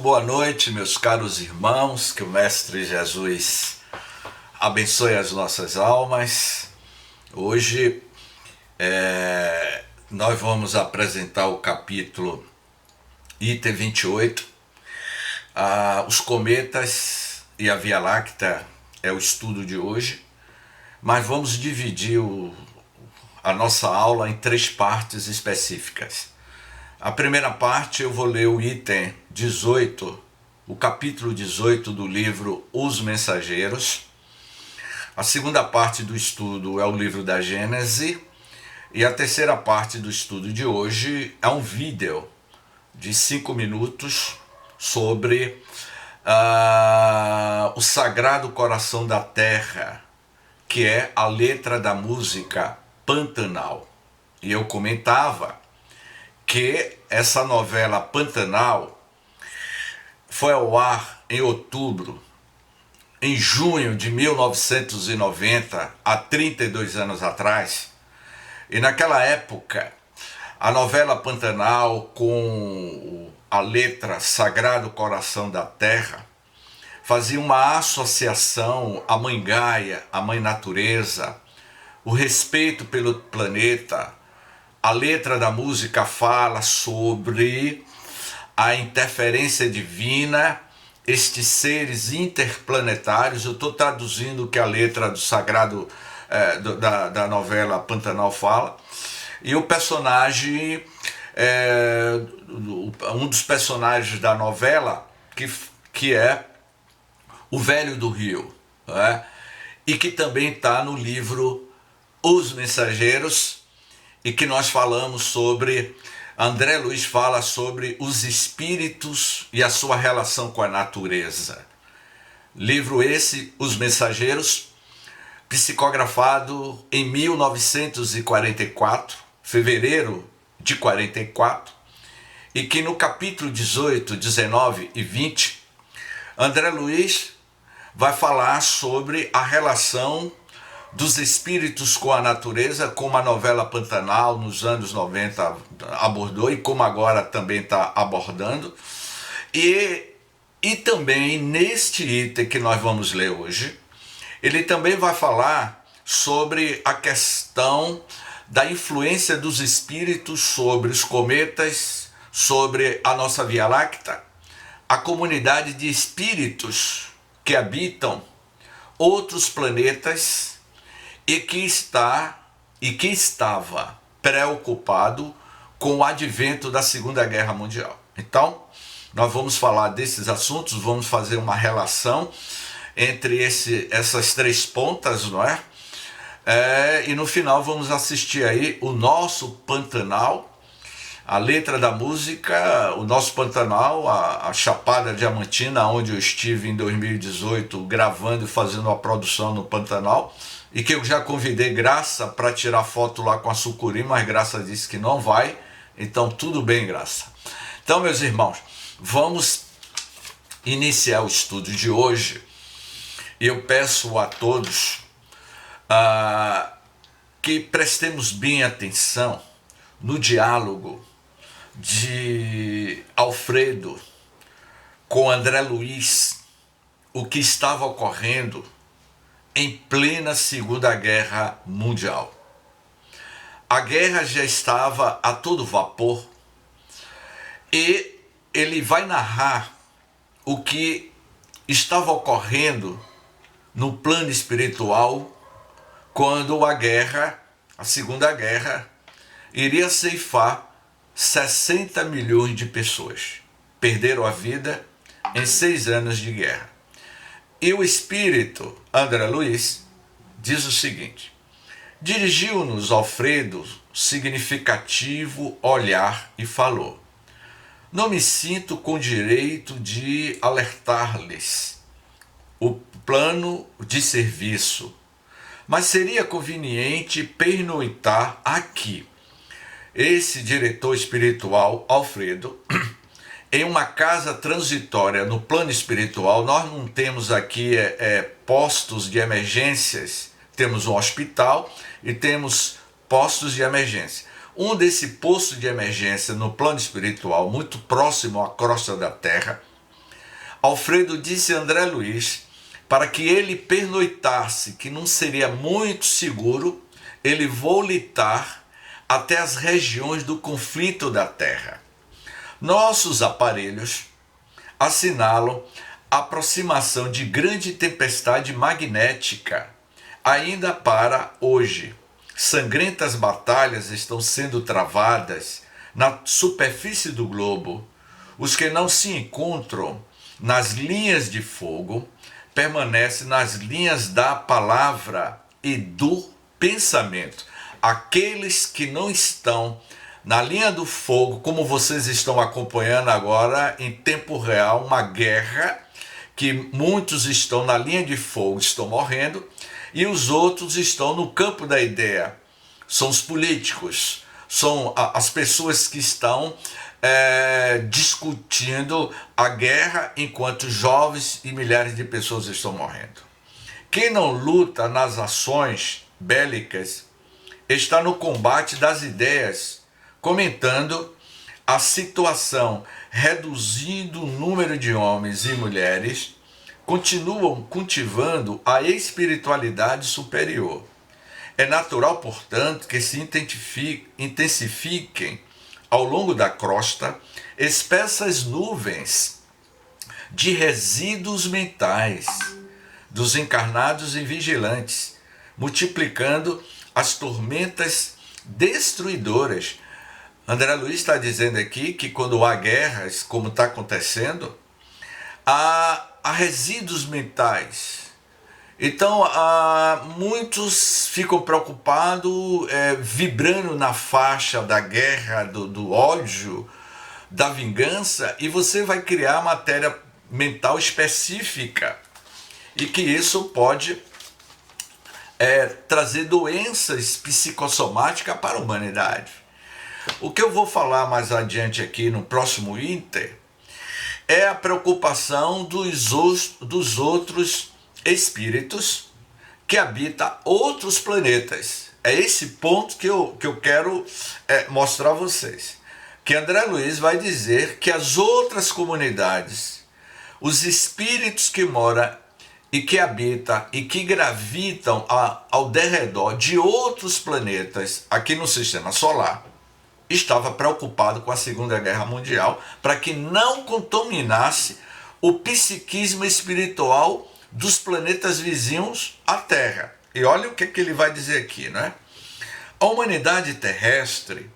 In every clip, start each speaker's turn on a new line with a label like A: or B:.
A: boa noite, meus caros irmãos, que o Mestre Jesus abençoe as nossas almas. Hoje nós vamos apresentar o capítulo item 28, os cometas e a Via Láctea é o estudo de hoje, mas vamos dividir a nossa aula em três partes específicas. A primeira parte eu vou ler o item 18, o capítulo 18 do livro Os Mensageiros. A segunda parte do estudo é o livro da Gênese. E a terceira parte do estudo de hoje é um vídeo de 5 minutos sobre o Sagrado Coração da Terra, que é a letra da música Pantanal. E eu comentava que essa novela Pantanal foi ao ar em outubro, em junho de 1990, há 32 anos atrás. E naquela época, a novela Pantanal, com a letra Sagrado Coração da Terra, fazia uma associação à Mãe Gaia, à Mãe Natureza, o respeito pelo planeta. A letra da música fala sobre a interferência divina, estes seres interplanetários. Eu estou traduzindo o que a letra do Sagrado da novela Pantanal fala. E o personagem, um dos personagens da novela, que é o Velho do Rio, né? E que também está no livro Os Mensageiros, e que nós falamos sobre, André Luiz fala sobre os espíritos e a sua relação com a natureza. Livro esse, Os Mensageiros, psicografado em 1944, fevereiro de 44, e que no capítulo 18, 19 e 20, André Luiz vai falar sobre a relação dos espíritos com a natureza, como a novela Pantanal nos anos 90 abordou e como agora também está abordando. E também neste item que nós vamos ler hoje, ele também vai falar sobre a questão da influência dos espíritos sobre os cometas, sobre a nossa Via Láctea, a comunidade de espíritos que habitam outros planetas e que estava preocupado com o advento da Segunda Guerra Mundial. Então, nós vamos falar desses assuntos, vamos fazer uma relação entre essas três pontas, não é? E no final vamos assistir aí o nosso Pantanal, a letra da música, o nosso Pantanal, a Chapada Diamantina, onde eu estive em 2018 gravando e fazendo a produção no Pantanal, e que eu já convidei Graça para tirar foto lá com a Sucuri, mas Graça disse que não vai, então tudo bem, Graça. Então, meus irmãos, vamos iniciar o estudo de hoje, e eu peço a todos que prestemos bem atenção no diálogo de Alfredo com André Luiz, o que estava ocorrendo em plena Segunda Guerra Mundial. A guerra já estava a todo vapor e ele vai narrar o que estava ocorrendo no plano espiritual quando a Segunda Guerra, iria ceifar 60 milhões de pessoas. Perderam a vida em 6 anos de guerra. E o espírito André Luiz diz o seguinte: dirigiu-nos Alfredo significativo olhar e falou: não me sinto com direito de alertar-lhes o plano de serviço, mas seria conveniente pernoitar aqui. Esse diretor espiritual, Alfredo, em uma casa transitória no plano espiritual. Nós não temos aqui postos de emergências, temos um hospital e temos postos de emergência. Um desse posto de emergência no plano espiritual, muito próximo à crosta da Terra, Alfredo disse a André Luiz para que ele pernoitasse, que não seria muito seguro ele volitar até as regiões do conflito da Terra. Nossos aparelhos assinalam a aproximação de grande tempestade magnética ainda para hoje. Sangrentas batalhas estão sendo travadas na superfície do globo. Os que não se encontram nas linhas de fogo permanecem nas linhas da palavra e do pensamento. Aqueles que não estão na linha do fogo, como vocês estão acompanhando agora em tempo real, uma guerra que muitos estão na linha de fogo, estão morrendo, e os outros estão no campo da ideia. São os políticos, são as pessoas que estão discutindo a guerra enquanto jovens e milhares de pessoas estão morrendo. Quem não luta nas ações bélicas está no combate das ideias, comentando a situação, reduzindo o número de homens e mulheres, continuam cultivando a espiritualidade superior. É natural, portanto, que se intensifiquem ao longo da crosta espessas nuvens de resíduos mentais dos encarnados e vigilantes, multiplicando as tormentas destruidoras. André Luiz está dizendo aqui que quando há guerras, como está acontecendo, há resíduos mentais. Então, muitos ficam preocupados, vibrando na faixa da guerra, do ódio, da vingança, e você vai criar matéria mental específica, e que isso pode trazer doenças psicossomáticas para a humanidade. O que eu vou falar mais adiante aqui no próximo Inter é a preocupação dos outros espíritos que habitam outros planetas. É esse ponto que eu quero mostrar a vocês. Que André Luiz vai dizer que as outras comunidades, os espíritos que moram e que habitam e que gravitam ao derredor de outros planetas aqui no Sistema Solar, estava preocupado com a Segunda Guerra Mundial para que não contaminasse o psiquismo espiritual dos planetas vizinhos à Terra. E olha o que ele vai dizer aqui, né? A humanidade terrestre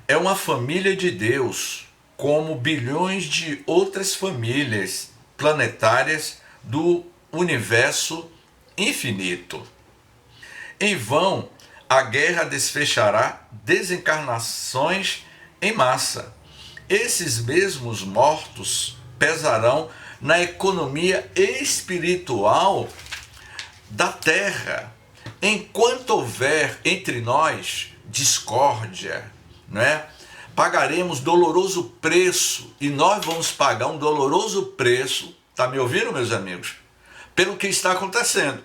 A: é uma família de Deus, como bilhões de outras famílias planetárias do universo infinito. Em vão, a guerra desfechará desencarnações em massa. Esses mesmos mortos pesarão na economia espiritual da Terra. Enquanto houver entre nós discórdia, né, pagaremos doloroso preço, e nós vamos pagar um doloroso preço, tá me ouvindo, meus amigos? Pelo que está acontecendo.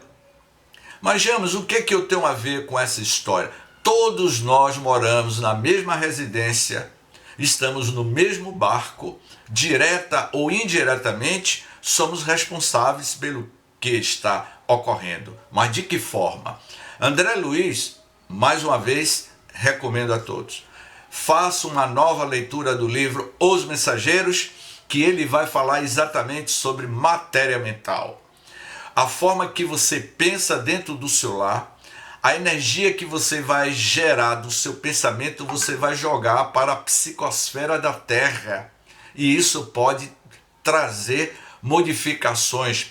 A: Mas, James, o que eu tenho a ver com essa história? Todos nós moramos na mesma residência, estamos no mesmo barco, direta ou indiretamente, somos responsáveis pelo que está ocorrendo. Mas de que forma? André Luiz, mais uma vez, recomendo a todos. Faça uma nova leitura do livro Os Mensageiros, que ele vai falar exatamente sobre matéria mental. A forma que você pensa dentro do seu lar, a energia que você vai gerar do seu pensamento, você vai jogar para a psicosfera da Terra. E isso pode trazer modificações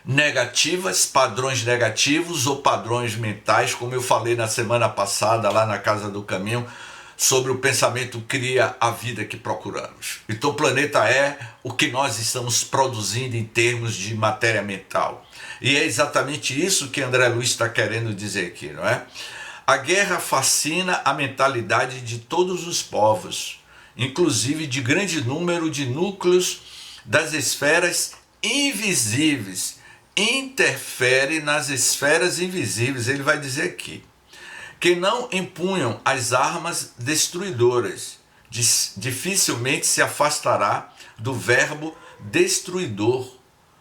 A: negativas, padrões negativos ou padrões mentais, como eu falei na semana passada lá na Casa do Caminho, sobre o pensamento cria a vida que procuramos. Então o planeta é o que nós estamos produzindo em termos de matéria mental. E é exatamente isso que André Luiz está querendo dizer aqui, não é? A guerra fascina a mentalidade de todos os povos, inclusive de grande número de núcleos das esferas invisíveis. Interfere nas esferas invisíveis, ele vai dizer aqui, que não empunham as armas destruidoras, dificilmente se afastará do verbo destruidor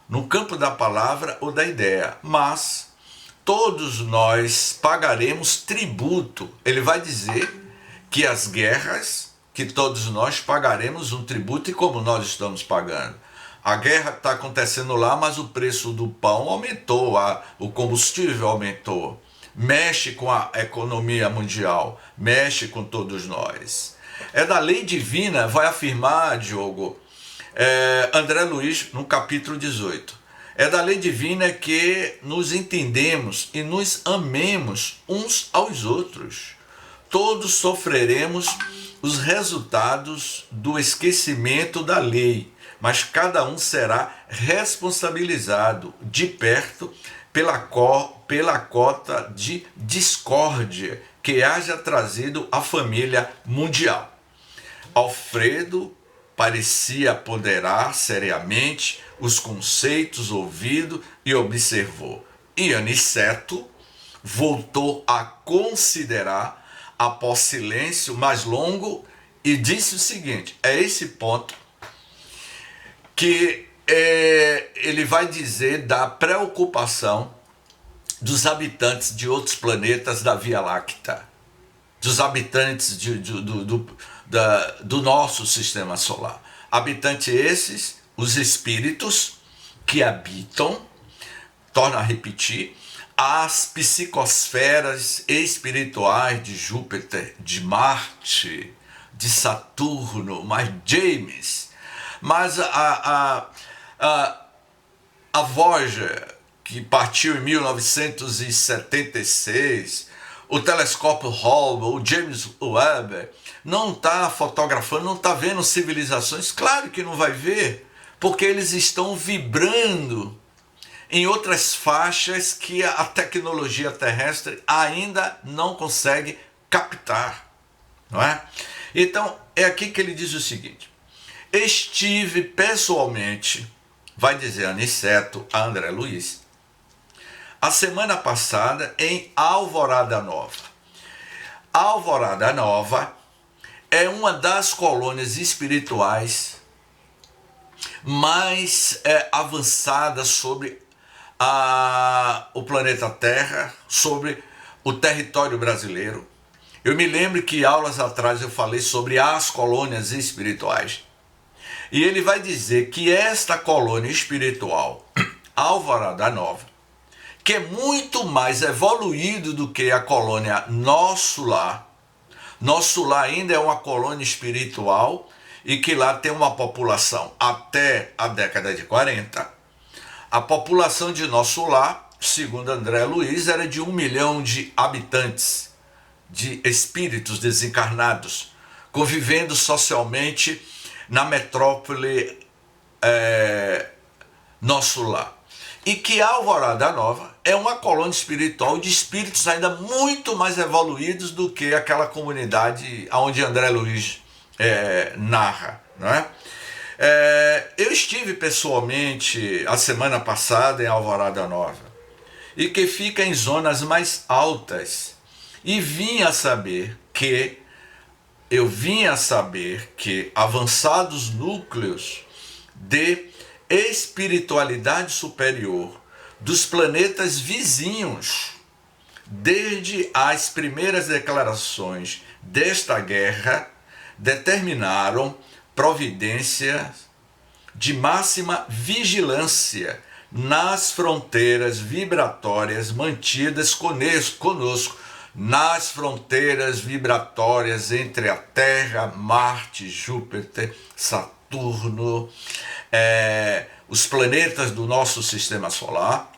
A: no campo da palavra ou da ideia, mas todos nós pagaremos tributo. Ele vai dizer que as guerras, que todos nós pagaremos um tributo, e como nós estamos pagando? A guerra está acontecendo lá, mas o preço do pão aumentou, o combustível aumentou. Mexe com a economia mundial, mexe com todos nós. É da lei divina, vai afirmar, Diogo, André Luiz, no capítulo 18. É da lei divina que nos entendemos e nos amemos uns aos outros. Todos sofreremos os resultados do esquecimento da lei, mas cada um será responsabilizado de perto pela cota de discórdia que haja trazido à família mundial. Alfredo parecia ponderar seriamente os conceitos ouvido e observou. E Aniceto voltou a considerar após silêncio mais longo e disse o seguinte: é esse ponto que ele vai dizer da preocupação dos habitantes de outros planetas da Via Láctea, dos habitantes do nosso sistema solar. Habitantes esses, os espíritos que habitam, torno a repetir, as psicosferas espirituais de Júpiter, de Marte, de Saturno, mas James. Mas a Voyager, que partiu em 1976, o telescópio Hubble, o James Webb, não está fotografando, não está vendo civilizações? Claro que não vai ver, porque eles estão vibrando em outras faixas que a tecnologia terrestre ainda não consegue captar, não é? Então, é aqui que ele diz o seguinte: estive pessoalmente, vai dizer Aniceto a André Luiz, a semana passada em Alvorada Nova. Alvorada Nova é uma das colônias espirituais mais avançadas sobre o planeta Terra, sobre o território brasileiro. Eu me lembro que aulas atrás eu falei sobre as colônias espirituais. E ele vai dizer que esta colônia espiritual, Alvorada Nova, que é muito mais evoluído do que a colônia Nosso Lar. Nosso Lar ainda é uma colônia espiritual e que lá tem uma população até a década de 40. A população de Nosso Lar, segundo André Luiz, era de 1 milhão de habitantes, de espíritos desencarnados, convivendo socialmente na metrópole Nosso Lar. E que a Alvorada Nova é uma colônia espiritual de espíritos ainda muito mais evoluídos do que aquela comunidade onde André Luiz narra, não é? Eu estive pessoalmente a semana passada em Alvorada Nova, e que fica em zonas mais altas, e vim a saber que avançados núcleos de espiritualidade superior dos planetas vizinhos, desde as primeiras declarações desta guerra, determinaram providências de máxima vigilância nas fronteiras vibratórias mantidas conosco, nas fronteiras vibratórias entre a Terra, Marte, Júpiter, Saturno, os planetas do nosso sistema solar,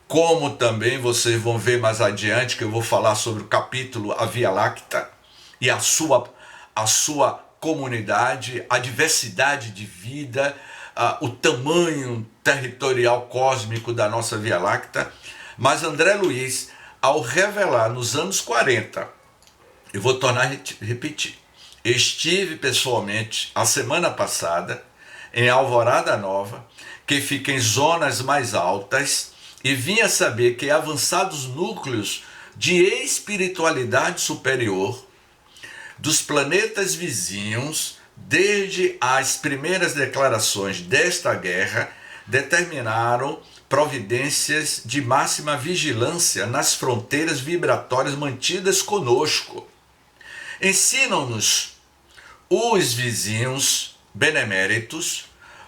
A: como também vocês vão ver mais adiante, que eu vou falar sobre o capítulo A Via Láctea e a sua comunidade, a diversidade de vida, o tamanho territorial cósmico da nossa Via Láctea. Mas André Luiz, ao revelar nos anos 40, eu vou tornar a repetir, estive pessoalmente a semana passada em Alvorada Nova, que fica em zonas mais altas, e vim a saber que avançados núcleos de espiritualidade superior dos planetas vizinhos desde as primeiras declarações desta guerra, determinaram providências de máxima vigilância nas fronteiras vibratórias mantidas conosco. Ensinam-nos os vizinhos beneméritos.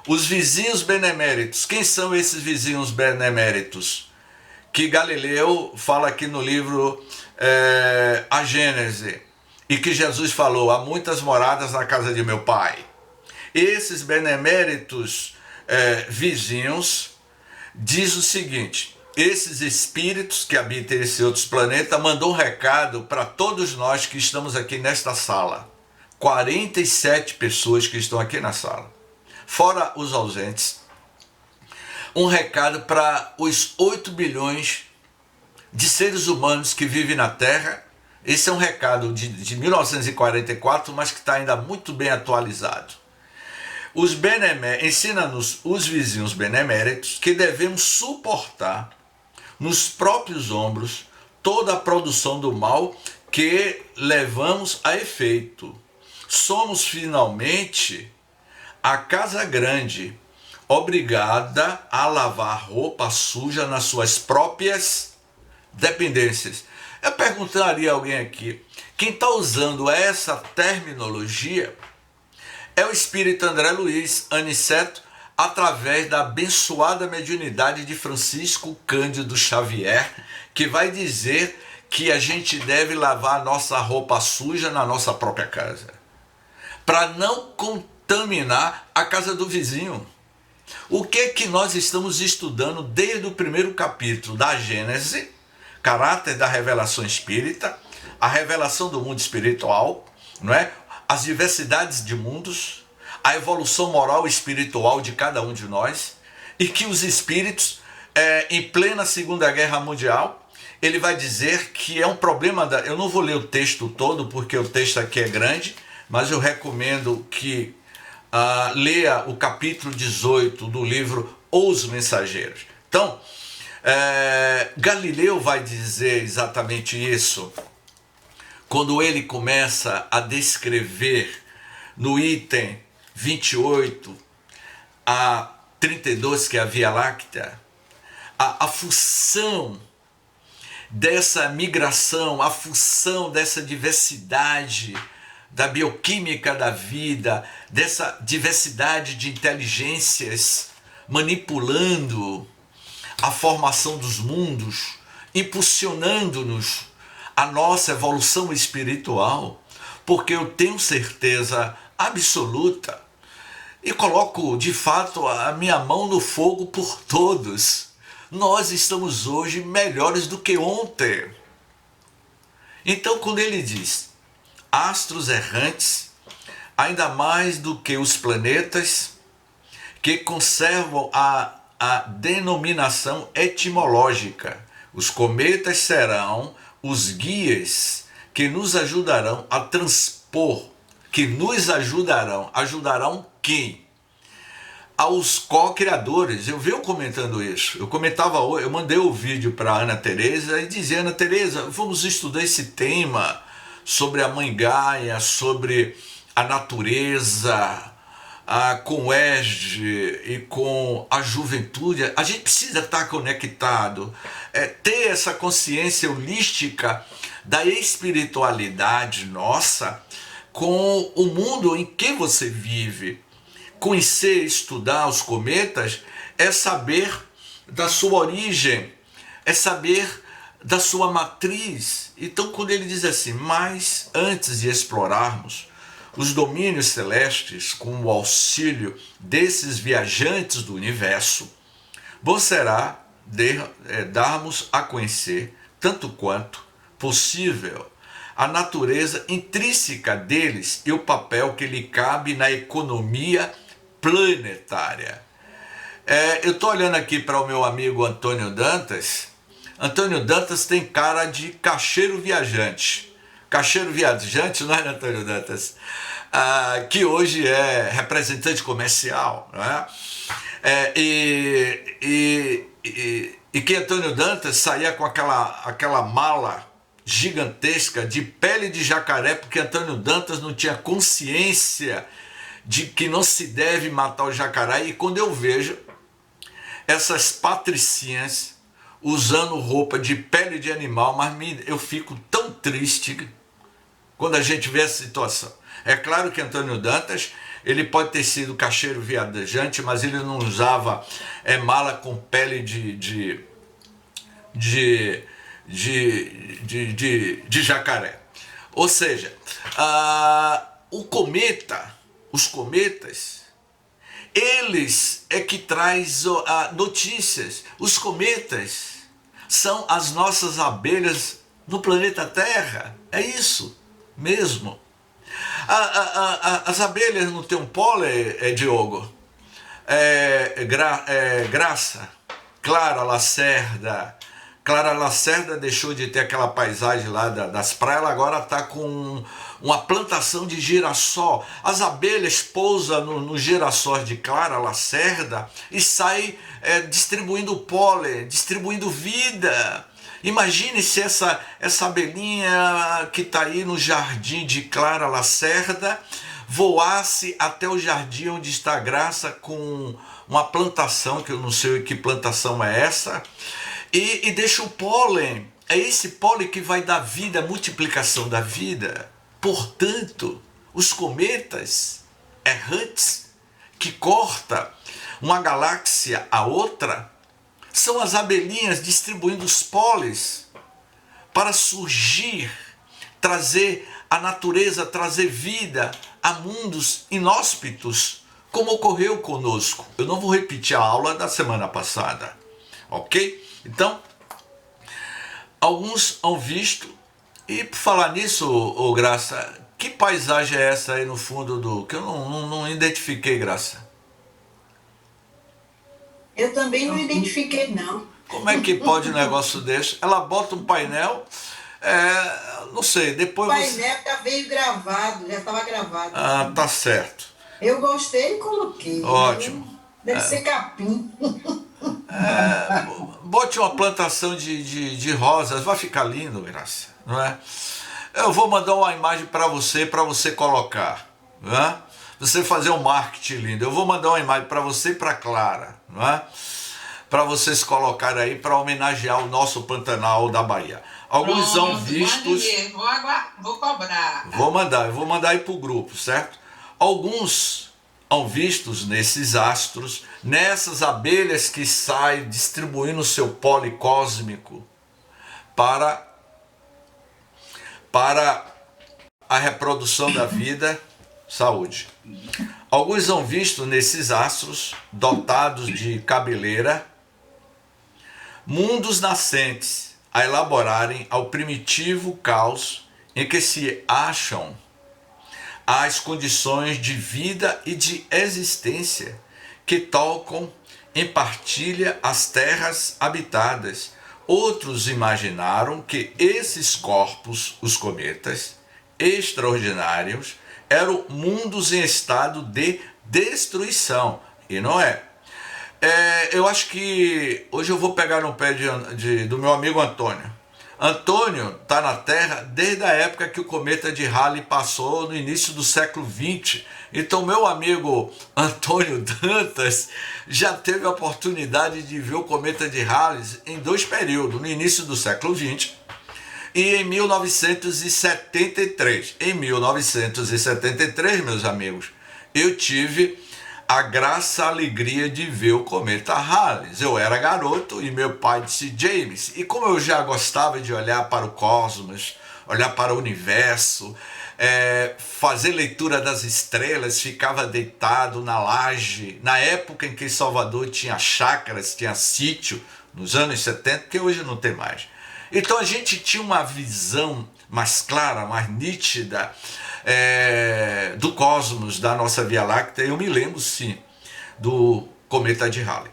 A: Os vizinhos beneméritos, quem são esses vizinhos beneméritos? Que Galileu fala aqui no livro A Gênese, e que Jesus falou: há muitas moradas na casa de meu pai. Esses beneméritos vizinhos diz o seguinte: esses espíritos que habitam esses outros planetas mandou um recado para todos nós que estamos aqui nesta sala. 47 pessoas que estão aqui na sala, fora os ausentes. Um recado para os 8 bilhões de seres humanos que vivem na Terra. Esse é um recado de 1944, mas que está ainda muito bem atualizado. Ensina-nos os vizinhos beneméritos que devemos suportar nos próprios ombros toda a produção do mal que levamos a efeito. Somos finalmente a casa grande, obrigada a lavar roupa suja nas suas próprias dependências. Eu perguntaria a alguém aqui, quem está usando essa terminologia é o espírito André Luiz Aniceto, através da abençoada mediunidade de Francisco Cândido Xavier, que vai dizer que a gente deve lavar a nossa roupa suja na nossa própria casa, para não contaminar a casa do vizinho. O que nós estamos estudando desde o primeiro capítulo da Gênese, caráter da revelação espírita, a revelação do mundo espiritual, não é? As diversidades de mundos, a evolução moral e espiritual de cada um de nós, e que os espíritos, em plena Segunda Guerra Mundial, ele vai dizer que é um problema eu não vou ler o texto todo, porque o texto aqui é grande, mas eu recomendo que leia o capítulo 18 do livro Os Mensageiros. Então, Galileu vai dizer exatamente isso, quando ele começa a descrever no item 28 a 32, que é a Via Láctea, a função dessa migração, a função dessa diversidade da bioquímica da vida, dessa diversidade de inteligências manipulando a formação dos mundos, impulsionando-nos a nossa evolução espiritual, porque eu tenho certeza absoluta e coloco de fato a minha mão no fogo por todos. Nós estamos hoje melhores do que ontem. Então, quando ele diz astros errantes, ainda mais do que os planetas, que conservam a denominação etimológica, os cometas serão os guias que nos ajudarão a transpor, ajudarão quem? Aos co-criadores. Eu venho comentando isso. Eu mandei o vídeo para Ana Teresa e dizia: Ana Teresa, vamos estudar esse tema sobre a Mãe Gaia, sobre a natureza, com o ESG e com a juventude. A gente precisa estar conectado, ter essa consciência holística da espiritualidade nossa com o mundo em que você vive. Conhecer, estudar os cometas é saber da sua origem, é saber da sua matriz. Então, quando ele diz assim: mas antes de explorarmos os domínios celestes com o auxílio desses viajantes do universo, bom será darmos a conhecer, tanto quanto possível, a natureza intrínseca deles e o papel que lhe cabe na economia planetária. Eu estou olhando aqui para o meu amigo Antônio Dantas. Antônio Dantas tem cara de caixeiro viajante. Caixeiro viajante, não é, Antônio Dantas? Que hoje é representante comercial, não é? E que Antônio Dantas saía com aquela mala gigantesca de pele de jacaré, porque Antônio Dantas não tinha consciência de que não se deve matar o jacaré, e quando eu vejo essas patricinhas usando roupa de pele de animal, mas eu fico tão triste quando a gente vê essa situação. É claro que Antônio Dantas, ele pode ter sido cacheiro viajante, mas ele não usava mala com pele de jacaré. Ou seja, os cometas, eles é que traz notícias. Os cometas são as nossas abelhas no planeta Terra. É isso mesmo. As abelhas não têm um pólen, Diogo? Graça, Clara Lacerda. Clara Lacerda deixou de ter aquela paisagem lá das praias, ela agora está com uma plantação de girassol. As abelhas pousam nos girassóis de Clara Lacerda e saem distribuindo pólen, distribuindo vida. Imagine se essa abelhinha que está aí no jardim de Clara Lacerda voasse até o jardim onde está a Graça com uma plantação, que eu não sei que plantação é essa, e deixa o pólen. É esse pólen que vai dar vida, a multiplicação da vida. Portanto, os cometas errantes que corta uma galáxia a outra são as abelhinhas distribuindo os pólenes para surgir, trazer a natureza, trazer vida a mundos inóspitos, como ocorreu conosco. Eu não vou repetir a aula da semana passada, ok? Então, alguns hão visto, e por falar nisso, ô Graça, que paisagem é essa aí no fundo do... que eu não identifiquei, Graça?
B: Eu também não identifiquei, não.
A: Como é que pode um negócio desse? Ela bota um painel, não sei, depois
B: o painel já veio gravado, já estava gravado.
A: Ah, tá certo.
B: Eu gostei e coloquei.
A: Ótimo.
B: Deve ser capim.
A: Bote uma plantação de rosas, vai ficar lindo, Graça, não é? Eu vou mandar uma imagem para você colocar, não é? Você fazer um marketing lindo. Eu vou mandar uma imagem para você e para Clara, não é? Para vocês colocarem aí para homenagear o nosso Pantanal da Bahia. Alguns são vistos.
C: Vou cobrar.
A: Eu vou mandar aí para o grupo, certo? Alguns são vistos nesses astros, nessas abelhas que saem distribuindo o seu pólen cósmico para a reprodução da vida, saúde. Alguns são vistos nesses astros dotados de cabeleira, mundos nascentes a elaborarem ao primitivo caos em que se acham as condições de vida e de existência que tocam em partilha as terras habitadas. Outros imaginaram que esses corpos, os cometas, extraordinários, eram mundos em estado de destruição. E não é. Eu acho que hoje eu vou pegar no pé do meu amigo Antônio. Antônio está na Terra desde a época que o cometa de Halley passou no início do século XX. Então meu amigo Antônio Dantas já teve a oportunidade de ver o cometa de Halley em dois períodos, no início do século XX e em 1973. Em 1973, meus amigos, eu tive a graça, a alegria de ver o cometa Halley. Eu era garoto e meu pai disse: James, e como eu já gostava de olhar para o cosmos, olhar para o universo, fazer leitura das estrelas, ficava deitado na laje, na época em que Salvador tinha chácaras, tinha sítio, nos anos 70, que hoje não tem mais. Então a gente tinha uma visão mais clara, mais nítida do cosmos, da nossa Via Láctea. Eu me lembro sim do cometa de Halley.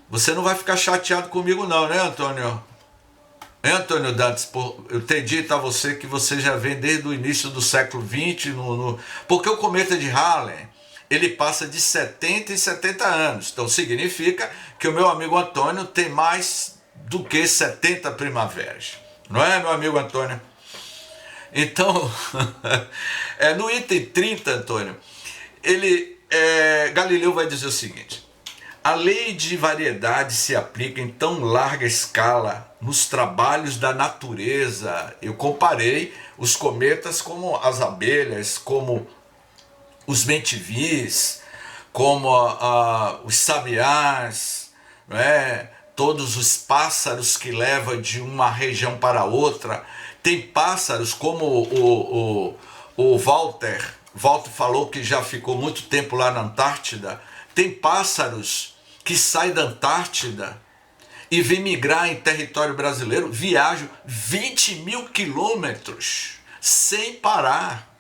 A: Você não vai ficar chateado comigo não, né, Antônio? Antônio Dantas, por eu ter dito a você que você já vem desde o início do século XX, porque o cometa de Halley, ele passa de 70 e 70 anos. Então significa que o meu amigo Antônio tem mais do que 70 primaveras. Não é, meu amigo Antônio? Então, no item 30, Antônio, ele Galileu vai dizer o seguinte: a lei de variedade se aplica em tão larga escala nos trabalhos da natureza. Eu comparei os cometas como as abelhas, como os bentivis, como os sabiás, não é? Todos os pássaros que levam de uma região para outra. Tem pássaros como o Walter falou que já ficou muito tempo lá na Antártida. Tem pássaros que saem da Antártida e vêm migrar em território brasileiro, viajam 20 mil quilômetros sem parar,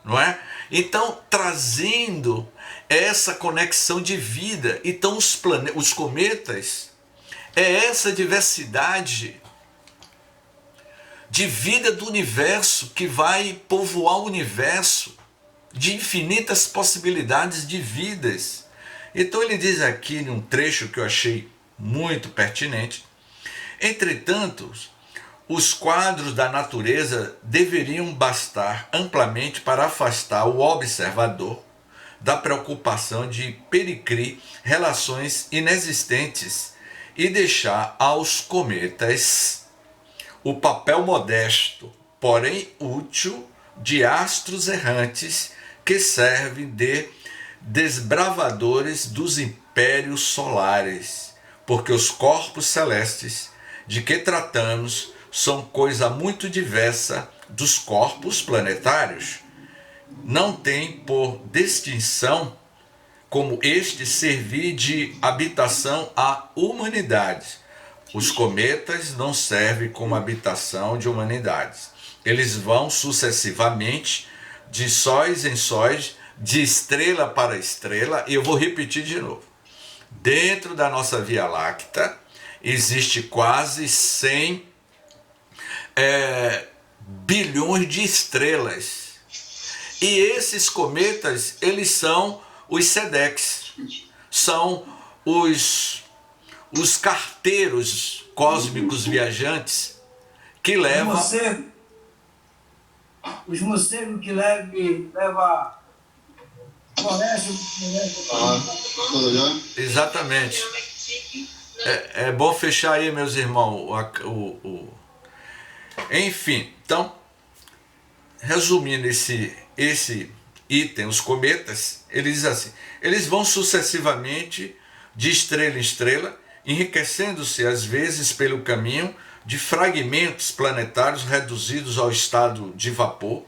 A: não é? Então, trazendo essa conexão de vida. Então, os cometas é essa diversidade de vida do universo que vai povoar o universo de infinitas possibilidades de vidas. Então ele diz aqui em um trecho que eu achei muito pertinente: entretanto, os quadros da natureza deveriam bastar amplamente para afastar o observador da preocupação de pericrir relações inexistentes e deixar aos cometas o papel modesto, porém útil, de astros errantes que servem de desbravadores dos impérios solares, porque os corpos celestes de que tratamos são coisa muito diversa dos corpos planetários. Não tem por distinção como este servir de habitação à humanidade. Os cometas não servem como habitação de humanidades. Eles vão sucessivamente de sóis em sóis, de estrela para estrela, e eu vou repetir de novo. Dentro da nossa Via Láctea existe quase 100 bilhões de estrelas. E esses cometas, eles são os SEDEX, são os carteiros cósmicos viajantes que levam...
D: Os morcegos que levam floresta.
A: Exatamente. É bom fechar aí, meus irmãos. Enfim, então, resumindo esse item, os cometas, ele diz assim: eles vão sucessivamente de estrela em estrela, enriquecendo-se às vezes pelo caminho de fragmentos planetários reduzidos ao estado de vapor,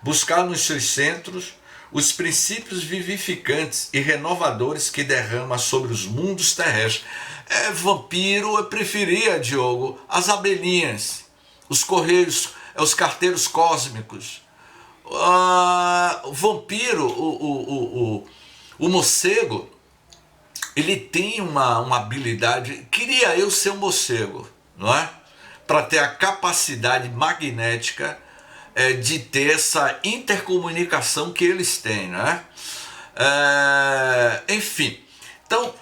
A: buscar nos seus centros os princípios vivificantes e renovadores que derrama sobre os mundos terrestres. Vampiro, eu preferia, Diogo, as abelhinhas, os correios, os carteiros cósmicos. O vampiro, o morcego, ele tem uma habilidade. Queria eu ser um morcego, não é? Para ter a capacidade magnética de ter essa intercomunicação que eles têm, né? Enfim, então,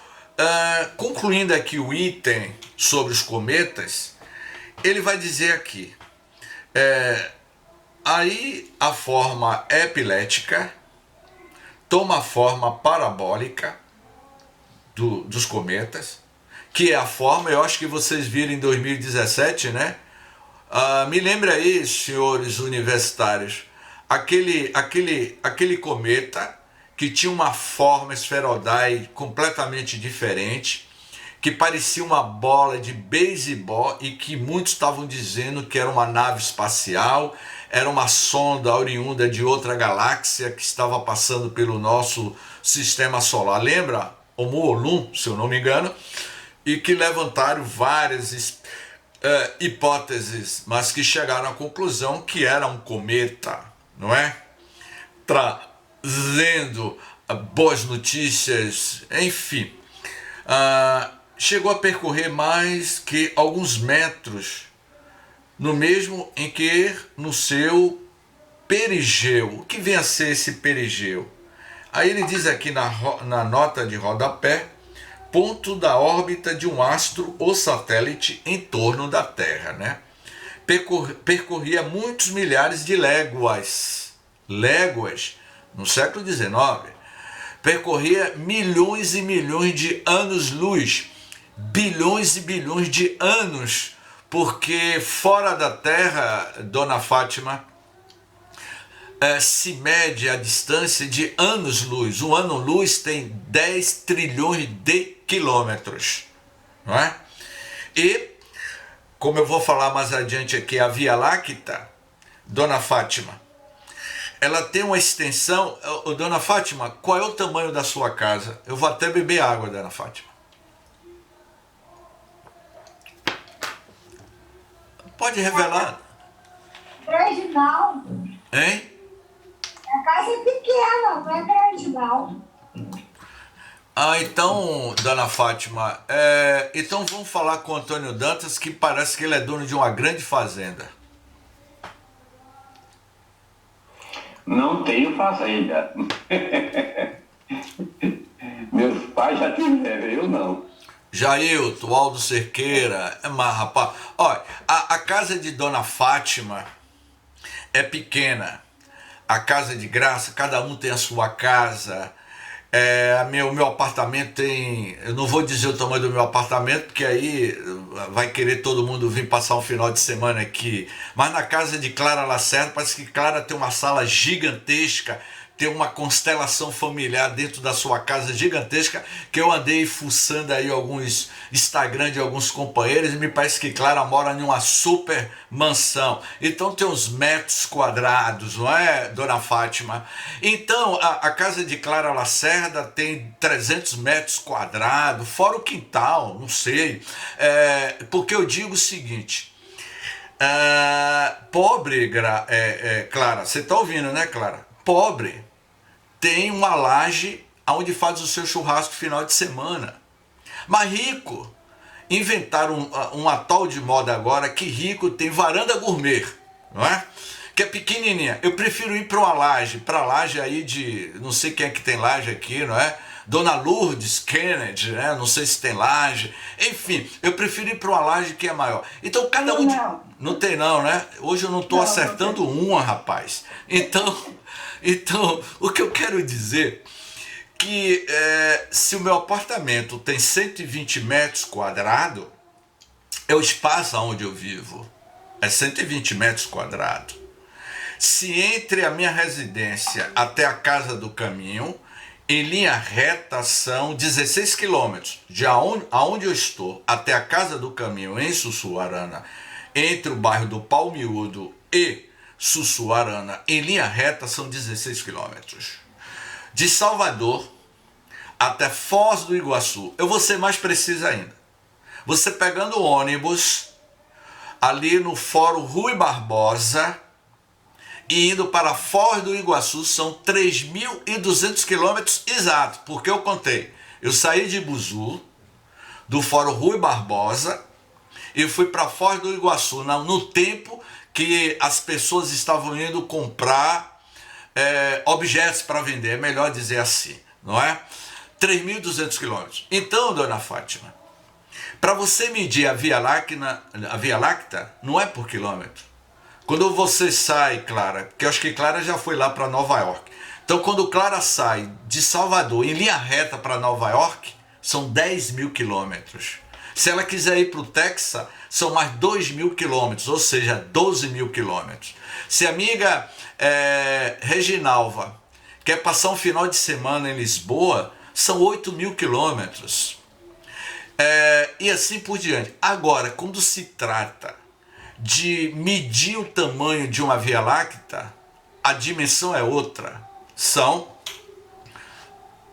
A: concluindo aqui o item sobre os cometas, ele vai dizer aqui: aí a forma epilética toma a forma parabólica dos cometas, que é a forma, eu acho que vocês viram em 2017, né? Me lembra aí, senhores universitários, aquele cometa que tinha uma forma esferoidal completamente diferente, que parecia uma bola de beisebol e que muitos estavam dizendo que era uma nave espacial, era uma sonda oriunda de outra galáxia que estava passando pelo nosso sistema solar. Lembra? Oumuamua, se eu não me engano, e que levantaram várias hipóteses, mas que chegaram à conclusão que era um cometa, não é? Trazendo boas notícias, enfim. Chegou a percorrer mais que alguns metros, no mesmo em que no seu perigeu. O que vem a ser esse perigeu? Aí ele diz aqui na nota de rodapé: ponto da órbita de um astro ou satélite em torno da Terra, né? Percorria muitos milhares de léguas no século XIX, percorria milhões e milhões de anos-luz, bilhões e bilhões de anos, porque fora da Terra, Dona Fátima, se mede a distância de anos-luz. Um ano-luz tem 10 trilhões de quilômetros, não é? E, como eu vou falar mais adiante aqui, a Via Láctea, Dona Fátima, ela tem uma extensão. Dona Fátima, qual é o tamanho da sua casa? Eu vou até beber água, Dona Fátima. Pode revelar.
E: Grande não.
A: Hein?
E: A casa é pequena, não é grande não.
A: Então, Dona Fátima, então vamos falar com o Antônio Dantas, que parece que ele é dono de uma grande fazenda.
F: Não tenho fazenda. Meus pais já tiveram, eu não.
A: Jailton, Aldo Cerqueira, mas rapaz, olha, a casa de Dona Fátima é pequena. A casa de graça, cada um tem a sua casa. Meu apartamento tem... Eu não vou dizer o tamanho do meu apartamento, porque aí vai querer todo mundo vir passar um final de semana aqui. Mas na casa de Clara Lacerda, parece que Clara tem uma sala gigantesca, tem uma constelação familiar dentro da sua casa gigantesca, que eu andei fuçando aí alguns Instagram de alguns companheiros, e me parece que Clara mora em uma super mansão. Então tem uns metros quadrados, não é, Dona Fátima? Então a casa de Clara Lacerda tem 300 metros quadrados, fora o quintal, não sei. Porque eu digo o seguinte... pobre, Clara, você está ouvindo, né, Clara? Pobre tem uma laje onde faz o seu churrasco final de semana. Mas rico, inventaram uma tal de moda agora que rico tem varanda gourmet, não é? Que é pequenininha. Eu prefiro ir para uma laje, aí de, não sei quem é que tem laje aqui, não é? Dona Lourdes Kennedy, né? Não sei se tem laje. Enfim, eu prefiro ir para uma laje que é maior. Então cada um... Não tem não, né? Hoje eu não estou acertando uma, rapaz. Então, o que eu quero dizer que se o meu apartamento tem 120 metros quadrados, é o espaço onde eu vivo. É 120 metros quadrados. Se entre a minha residência até a casa do caminho, em linha reta são 16 quilômetros. De aonde eu estou até a casa do caminho em Sussuarana, entre o bairro do Palmiúdo e Sussuarana, em linha reta são 16 quilômetros. De Salvador até Foz do Iguaçu, eu vou ser mais preciso ainda. Você pegando o ônibus ali no Fórum Rui Barbosa e indo para Foz do Iguaçu, são 3.200 quilômetros exatos, porque eu contei. Eu saí de Buzu, do Fórum Rui Barbosa, e fui para Foz do Iguaçu, no tempo que as pessoas estavam indo comprar objetos para vender, é melhor dizer assim, não é? 3.200 quilômetros. Então, Dona Fátima, para você medir a Via Láctea, não é por quilômetro. Quando você sai, Clara, porque eu acho que Clara já foi lá para Nova York. Então, quando Clara sai de Salvador em linha reta para Nova York, são 10.000 quilômetros. Se ela quiser ir para o Texas, são mais 2.000 quilômetros, ou seja, 12.000 quilômetros. Se a amiga Reginalva quer passar um final de semana em Lisboa, são 8.000 quilômetros. E assim por diante. Agora, quando se trata de medir o tamanho de uma Via Láctea, a dimensão é outra. São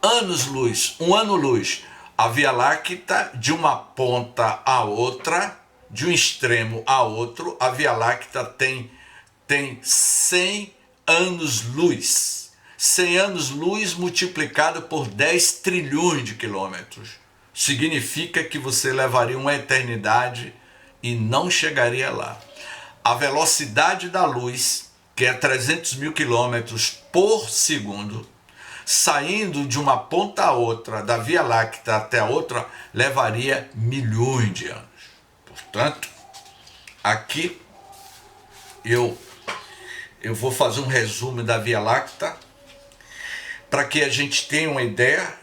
A: anos-luz, um ano-luz. A Via Láctea, de uma ponta a outra, de um extremo a outro, a Via Láctea tem 100 anos-luz. 100 anos-luz multiplicado por 10 trilhões de quilômetros. Significa que você levaria uma eternidade e não chegaria lá. A velocidade da luz, que é 300.000 quilômetros por segundo, saindo de uma ponta a outra, da Via Láctea até a outra, levaria milhões de anos. Portanto, aqui eu vou fazer um resumo da Via Láctea. para que a gente tenha uma ideia,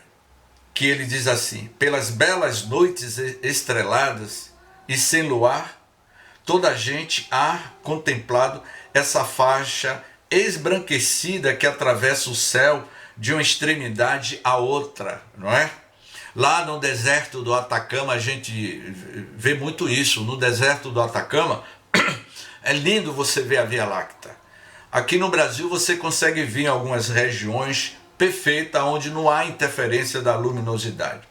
A: que ele diz assim: pelas belas noites estreladas e sem luar, toda a gente há contemplado essa faixa esbranquecida que atravessa o céu de uma extremidade à outra, não é? Lá no deserto do Atacama a gente vê muito isso. No deserto do Atacama é lindo você ver a Via Láctea. Aqui no Brasil você consegue ver em algumas regiões perfeitas onde não há interferência da luminosidade.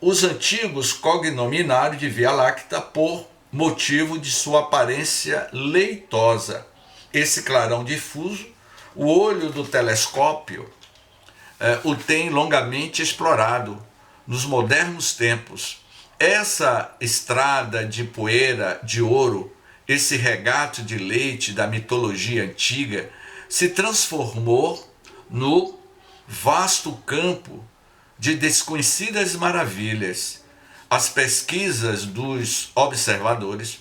A: Os antigos cognominaram de Via Láctea por motivo de sua aparência leitosa. Esse clarão difuso, o olho do telescópio o tem longamente explorado nos modernos tempos. Essa estrada de poeira de ouro, esse regato de leite da mitologia antiga, se transformou no vasto campo de desconhecidas maravilhas. As pesquisas dos observadores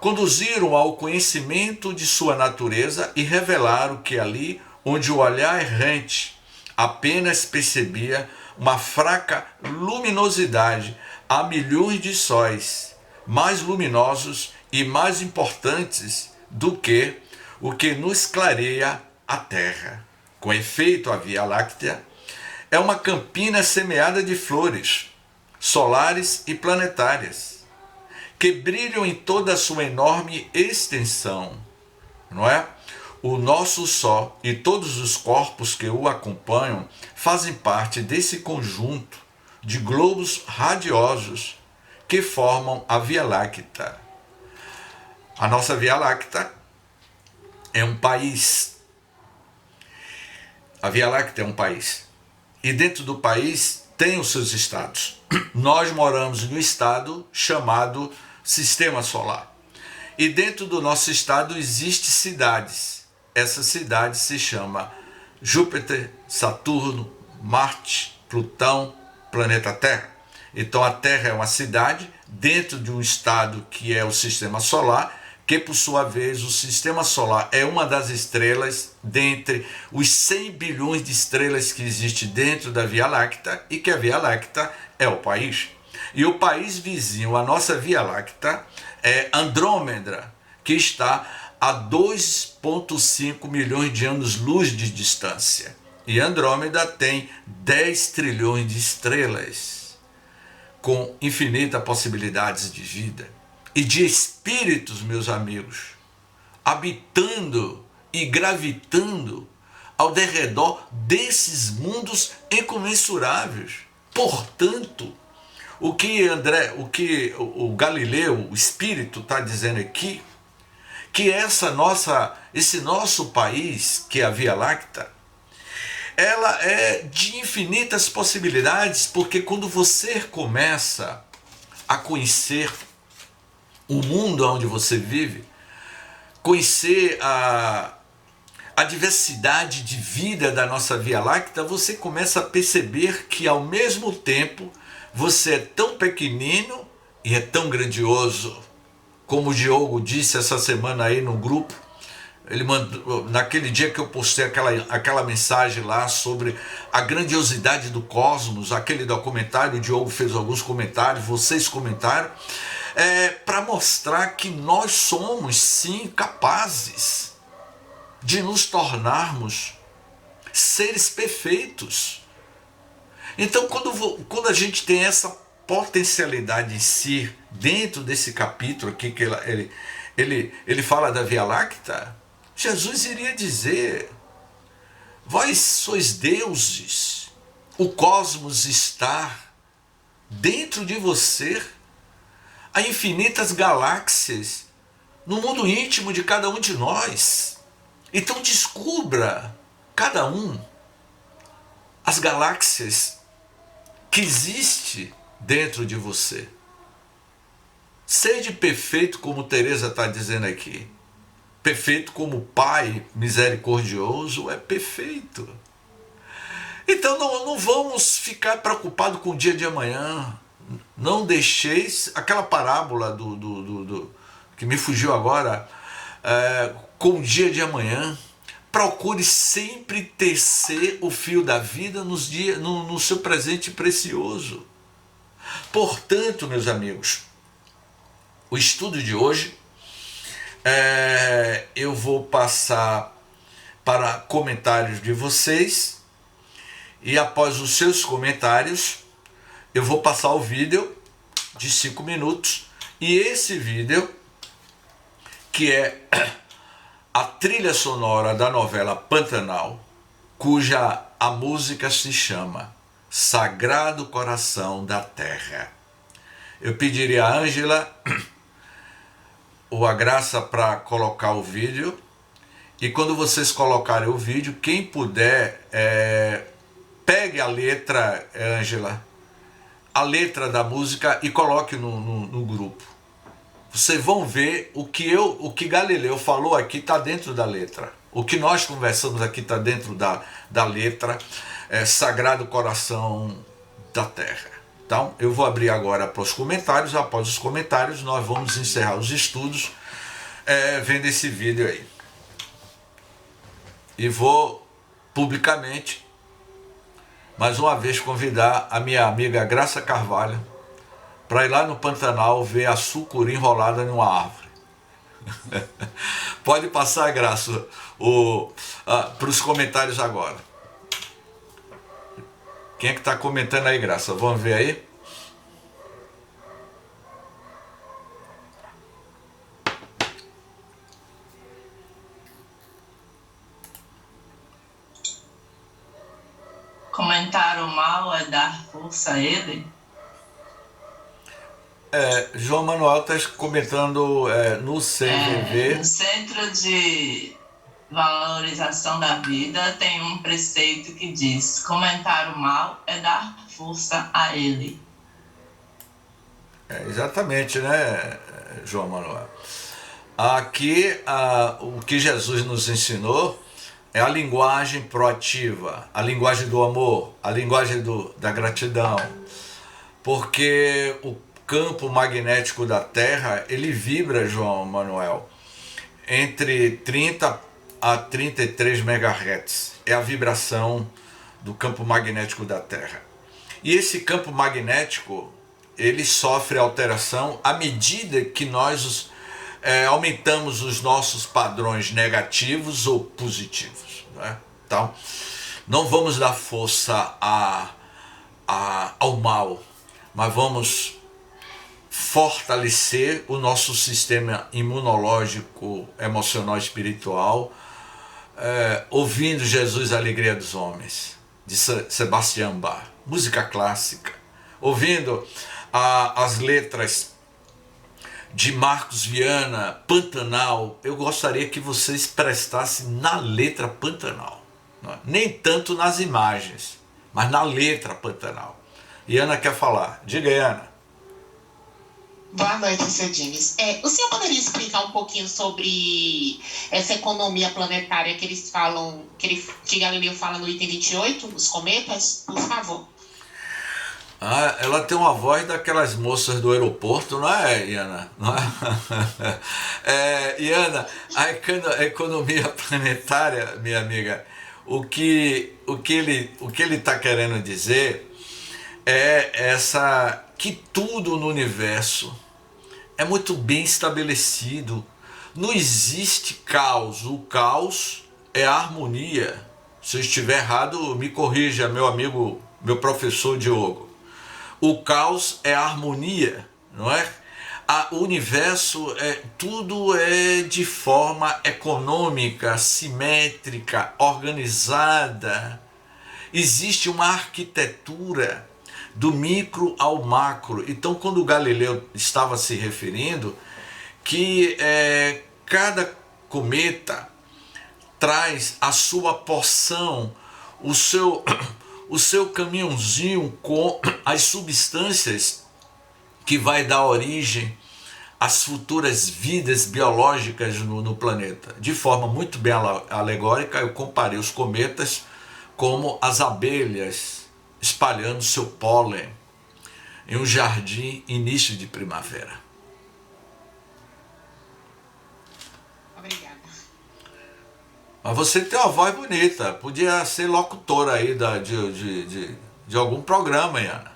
A: conduziram ao conhecimento de sua natureza e revelaram que ali onde o olhar errante apenas percebia uma fraca luminosidade, há milhões de sóis mais luminosos e mais importantes do que o que nos clareia a Terra. Com efeito, a Via Láctea é uma campina semeada de flores solares e planetárias, que brilham em toda a sua enorme extensão, não é? O nosso Sol e todos os corpos que o acompanham fazem parte desse conjunto de globos radiosos que formam a Via Láctea. A nossa Via Láctea é um país. A Via Láctea é um país. E dentro do país tem os seus estados. Nós moramos no estado chamado Sistema Solar. E dentro do nosso estado existem cidades. Essa cidade se chama Júpiter, Saturno, Marte, Plutão, planeta Terra. Então a Terra é uma cidade dentro de um estado que é o Sistema Solar, que por sua vez o Sistema Solar é uma das estrelas dentre os 100 bilhões de estrelas que existe dentro da Via Láctea, e que a Via Láctea é o país. E o país vizinho à nossa Via Láctea é Andrômeda, que está a 2,5 milhões de anos-luz de distância. E Andrômeda tem 10 trilhões de estrelas, com infinitas possibilidades de vida e de espíritos, meus amigos, habitando e gravitando ao derredor desses mundos incomensuráveis. Portanto, o que o Galileu, o Espírito, está dizendo aqui, que esse nosso país, que é a Via Láctea, ela é de infinitas possibilidades, porque quando você começa a conhecer o mundo onde você vive, conhecer a diversidade de vida da nossa Via Láctea, você começa a perceber que ao mesmo tempo você é tão pequenino e é tão grandioso. Como o Diogo disse essa semana aí no grupo, ele mandou, naquele dia que eu postei aquela mensagem lá sobre a grandiosidade do cosmos, aquele documentário, o Diogo fez alguns comentários, vocês comentaram, para mostrar que nós somos sim capazes de nos tornarmos seres perfeitos. Então quando a gente tem essa potencialidade em si, dentro desse capítulo aqui que ele fala da Via Láctea, Jesus iria dizer: vós sois deuses, o cosmos está dentro de você, há infinitas galáxias no mundo íntimo de cada um de nós. Então descubra cada um as galáxias que existe dentro de você. Seja perfeito, como Teresa está dizendo aqui. Perfeito como o Pai misericordioso é perfeito. Então não vamos ficar preocupados com o dia de amanhã. Não deixeis aquela parábola que me fugiu agora, com o dia de amanhã. procure sempre tecer o fio da vida no seu presente precioso. Portanto, meus amigos, o estudo de hoje, eu vou passar para comentários de vocês, e após os seus comentários, eu vou passar o vídeo de 5 minutos, e esse vídeo, que é a trilha sonora da novela Pantanal, cuja a música se chama Sagrado Coração da Terra. Eu pediria a Ângela ou a Graça para colocar o vídeo, e quando vocês colocarem o vídeo, quem puder, pegue a letra, Ângela, a letra da música e coloque no grupo. Vocês vão ver o que Galileu falou aqui está dentro da letra. O que nós conversamos aqui está dentro da letra, Sagrado Coração da Terra. Então, eu vou abrir agora para os comentários. Após os comentários, nós vamos encerrar os estudos vendo esse vídeo aí. E vou publicamente, mais uma vez, convidar a minha amiga Graça Carvalho para ir lá no Pantanal ver a sucuri enrolada numa árvore. Pode passar, Graça, para os comentários agora. Quem é que está comentando aí, Graça? Vamos ver aí?
C: Comentar o mal é dar força a ele?
A: João Manuel está comentando no CVV.
C: No Centro de Valorização da Vida tem um preceito que diz: comentar o mal é dar força a ele.
A: Exatamente, né, João Manuel? Aqui, o que Jesus nos ensinou é a linguagem proativa, a linguagem do amor, a linguagem da gratidão, porque o campo magnético da Terra, ele vibra, João Manuel, entre 30 a 33 MHz. É a vibração do campo magnético da Terra. E esse campo magnético, ele sofre alteração à medida que nós aumentamos os nossos padrões negativos ou positivos, né? Então, não vamos dar força ao mal, mas vamos fortalecer o nosso sistema imunológico, emocional e espiritual, ouvindo Jesus, a Alegria dos Homens, de Sebastião Bach, música clássica, ouvindo as letras de Marcos Viana, Pantanal. Eu gostaria que vocês prestassem na letra Pantanal, não é? Nem tanto nas imagens, mas na letra Pantanal. E Ana quer falar. Diga aí, Ana.
G: Boa noite, seu James. O senhor poderia explicar um pouquinho sobre essa economia planetária que eles falam, que Galileu fala no item 28, os cometas, por favor?
A: Ela tem uma voz daquelas moças do aeroporto, não é, Iana? Não é? Iana, a economia planetária, minha amiga, o que ele está querendo dizer é que tudo no universo é muito bem estabelecido. Não existe caos. O caos é a harmonia. Se eu estiver errado, me corrija, meu amigo, meu professor Diogo. O caos é a harmonia, não é? O universo, tudo é de forma econômica, simétrica, organizada. Existe uma arquitetura do micro ao macro. Então, quando Galileu estava se referindo que cada cometa traz a sua porção, o seu caminhãozinho com as substâncias que vai dar origem às futuras vidas biológicas no planeta. De forma muito bem alegórica, eu comparei os cometas como as abelhas espalhando seu pólen em um jardim início de primavera.
G: Obrigada.
A: Mas você tem uma voz bonita, podia ser locutora aí de algum programa, Ana.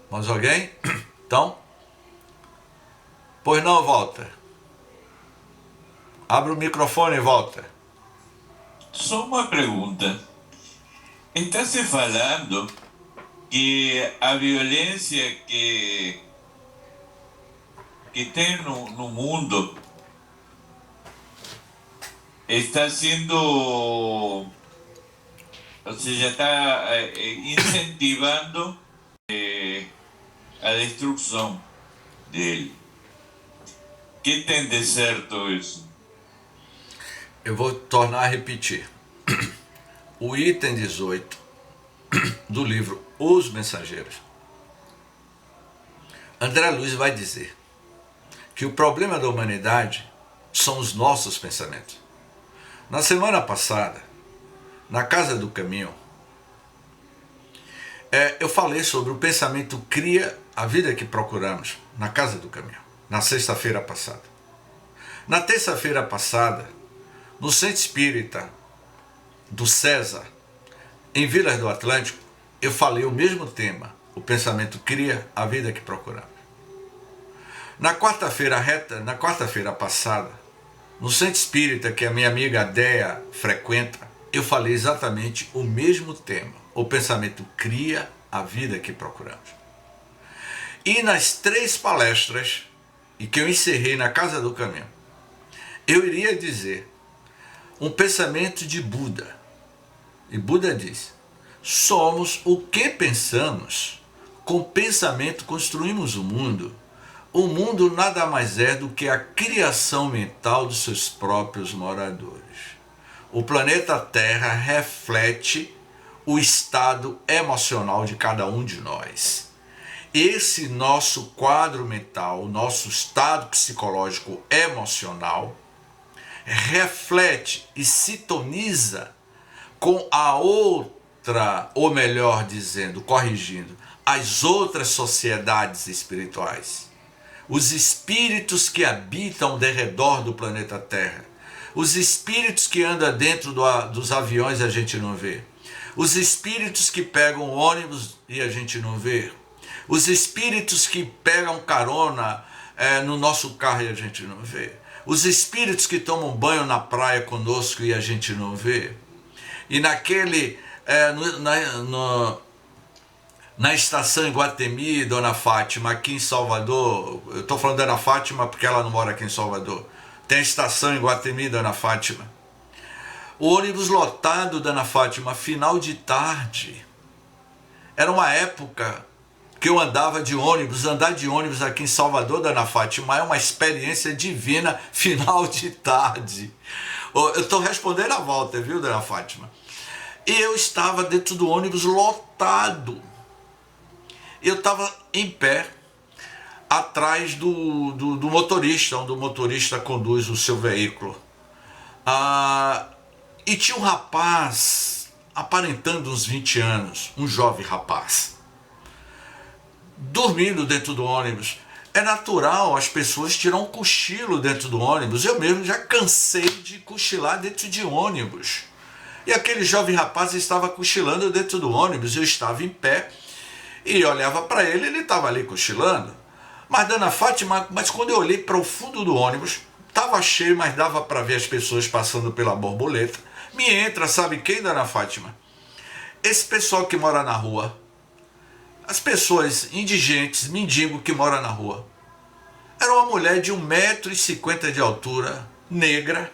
A: Mais alguém? Então? Pois não, Walter. Abre o microfone, Walter.
H: Só uma pergunta. Está se falando que a violência que tem no mundo está sendo, ou seja, está incentivando a destruição dele. Que tem de certo isso?
A: Eu vou tornar a repetir. O item 18 do livro Os Mensageiros. André Luiz vai dizer que o problema da humanidade são os nossos pensamentos. Na semana passada, na Casa do Caminho, eu falei sobre o pensamento cria a vida que procuramos na Casa do Caminho, na sexta-feira passada. Na terça-feira passada, no Centro Espírita do César, em Vilas do Atlântico, eu falei o mesmo tema, o pensamento cria a vida que procuramos. Na quarta-feira passada, no Centro Espírita que a minha amiga Déia frequenta, eu falei exatamente o mesmo tema, o pensamento cria a vida que procuramos. E nas 3 palestras, e que eu encerrei na Casa do Caminho, eu iria dizer um pensamento de Buda. E Buda diz: somos o que pensamos, com pensamento construímos o mundo. O mundo nada mais é do que a criação mental dos seus próprios moradores. O planeta Terra reflete o estado emocional de cada um de nós. Esse nosso quadro mental, o nosso estado psicológico emocional, reflete e sintoniza com a outra, ou melhor dizendo, corrigindo, as outras sociedades espirituais. Os espíritos que habitam ao redor do planeta Terra. Os espíritos que andam dentro dos aviões e a gente não vê. Os espíritos que pegam ônibus e a gente não vê. Os espíritos que pegam carona no nosso carro e a gente não vê. Os espíritos que tomam banho na praia conosco e a gente não vê. E na estação Iguatemi, Dona Fátima, aqui em Salvador, eu estou falando Dona Fátima porque ela não mora aqui em Salvador, tem a estação Iguatemi, Dona Fátima. O ônibus lotado, Dona Fátima, final de tarde. Era uma época que eu andava de ônibus. Andar de ônibus aqui em Salvador, Dona Fátima, é uma experiência divina, final de tarde. Eu estou respondendo a volta, viu, Dona Fátima? E eu estava dentro do ônibus lotado. Eu estava em pé, atrás do motorista, onde o motorista conduz o seu veículo. E tinha um rapaz, aparentando uns 20 anos, um jovem rapaz, dormindo dentro do ônibus. É natural as pessoas tirar um cochilo dentro do ônibus. Eu mesmo já cansei de cochilar dentro de ônibus. E aquele jovem rapaz estava cochilando dentro do ônibus. Eu estava em pé e olhava para ele, ele estava ali cochilando. Mas, Dona Fátima, quando eu olhei para o fundo do ônibus, estava cheio, mas dava para ver as pessoas passando pela borboleta. Me entra, sabe quem, Dona Fátima? Esse pessoal que mora na rua. As pessoas indigentes, mendigos que moram na rua. Era uma mulher de 1,50 m de altura, negra,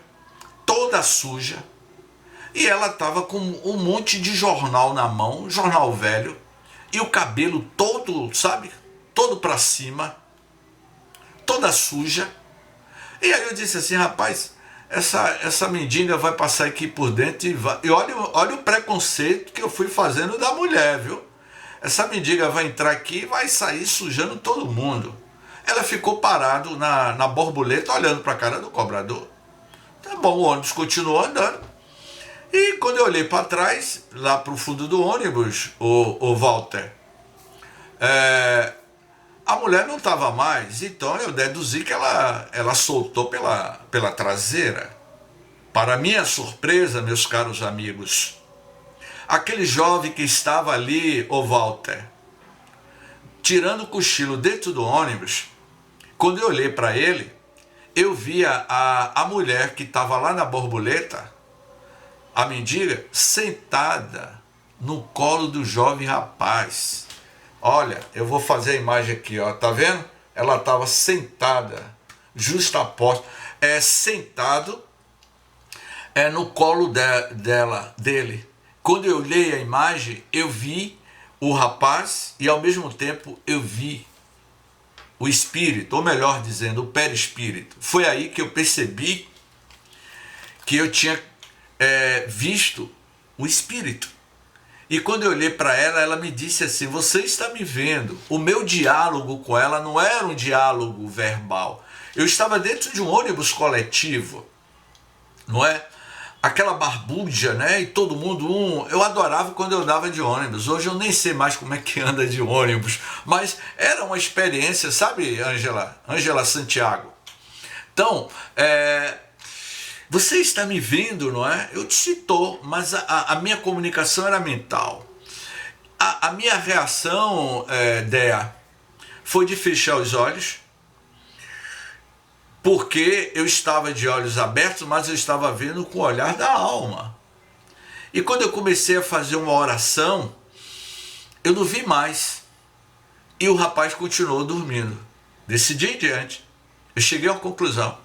A: toda suja. E ela estava com um monte de jornal na mão, um jornal velho, e o cabelo todo, sabe, todo para cima, toda suja. E aí eu disse assim: rapaz, essa mendiga vai passar aqui por dentro e vai... E olha o preconceito que eu fui fazendo da mulher, viu? Essa mendiga vai entrar aqui e vai sair sujando todo mundo. Ela ficou parada na borboleta, olhando para a cara do cobrador. Tá bom, o ônibus continuou andando. E quando eu olhei para trás, lá para o fundo do ônibus, o Walter, A mulher não estava mais, então eu deduzi que ela soltou pela traseira. Para minha surpresa, meus caros amigos, aquele jovem que estava ali, ô Walter, tirando o cochilo dentro do ônibus, quando eu olhei para ele, eu via a mulher que estava lá na borboleta, a mendiga, sentada no colo do jovem rapaz. Olha, eu vou fazer a imagem aqui, ó, tá vendo? Ela estava sentada, justaposta, sentado no colo dele. Quando eu olhei a imagem, eu vi o rapaz e ao mesmo tempo eu vi o espírito, ou melhor dizendo, o perispírito. Foi aí que eu percebi que eu tinha visto o espírito. E quando eu olhei para ela, ela me disse assim: você está me vendo? O meu diálogo com ela não era um diálogo verbal. Eu estava dentro de um ônibus coletivo, não é? Aquela barbúrdia, né? E todo mundo eu adorava quando eu andava de ônibus. Hoje eu nem sei mais como é que anda de ônibus, mas era uma experiência, sabe, Ângela Santiago? Então, você está me vendo, não é? Eu disse estou, mas a minha comunicação era mental. A minha reação, Dea, foi de fechar os olhos, porque eu estava de olhos abertos, mas eu estava vendo com o olhar da alma. E quando eu comecei a fazer uma oração, eu não vi mais. E o rapaz continuou dormindo. Desse dia em diante, eu cheguei à conclusão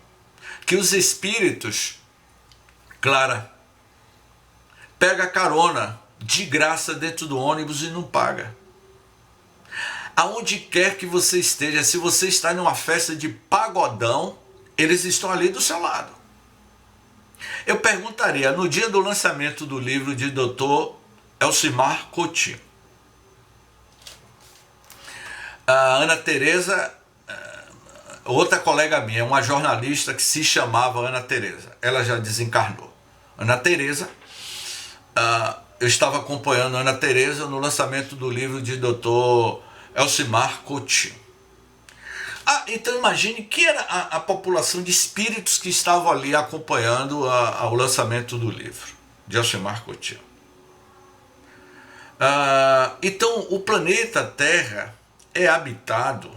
A: que os espíritos, Clara, pega carona de graça dentro do ônibus e não paga. Aonde quer que você esteja, se você está numa festa de pagodão, eles estão ali do seu lado. Eu perguntaria, no dia do lançamento do livro de Dr. Elcimar Coutinho, a Ana Tereza, outra colega minha, uma jornalista que se chamava Ana Tereza, ela já desencarnou. Ana Tereza, eu estava acompanhando a Ana Tereza no lançamento do livro de Dr. Elcimar Coutinho. Então imagine que era a população de espíritos que estavam ali acompanhando o lançamento do livro de Elcimar Coutinho. Então o planeta Terra é habitado,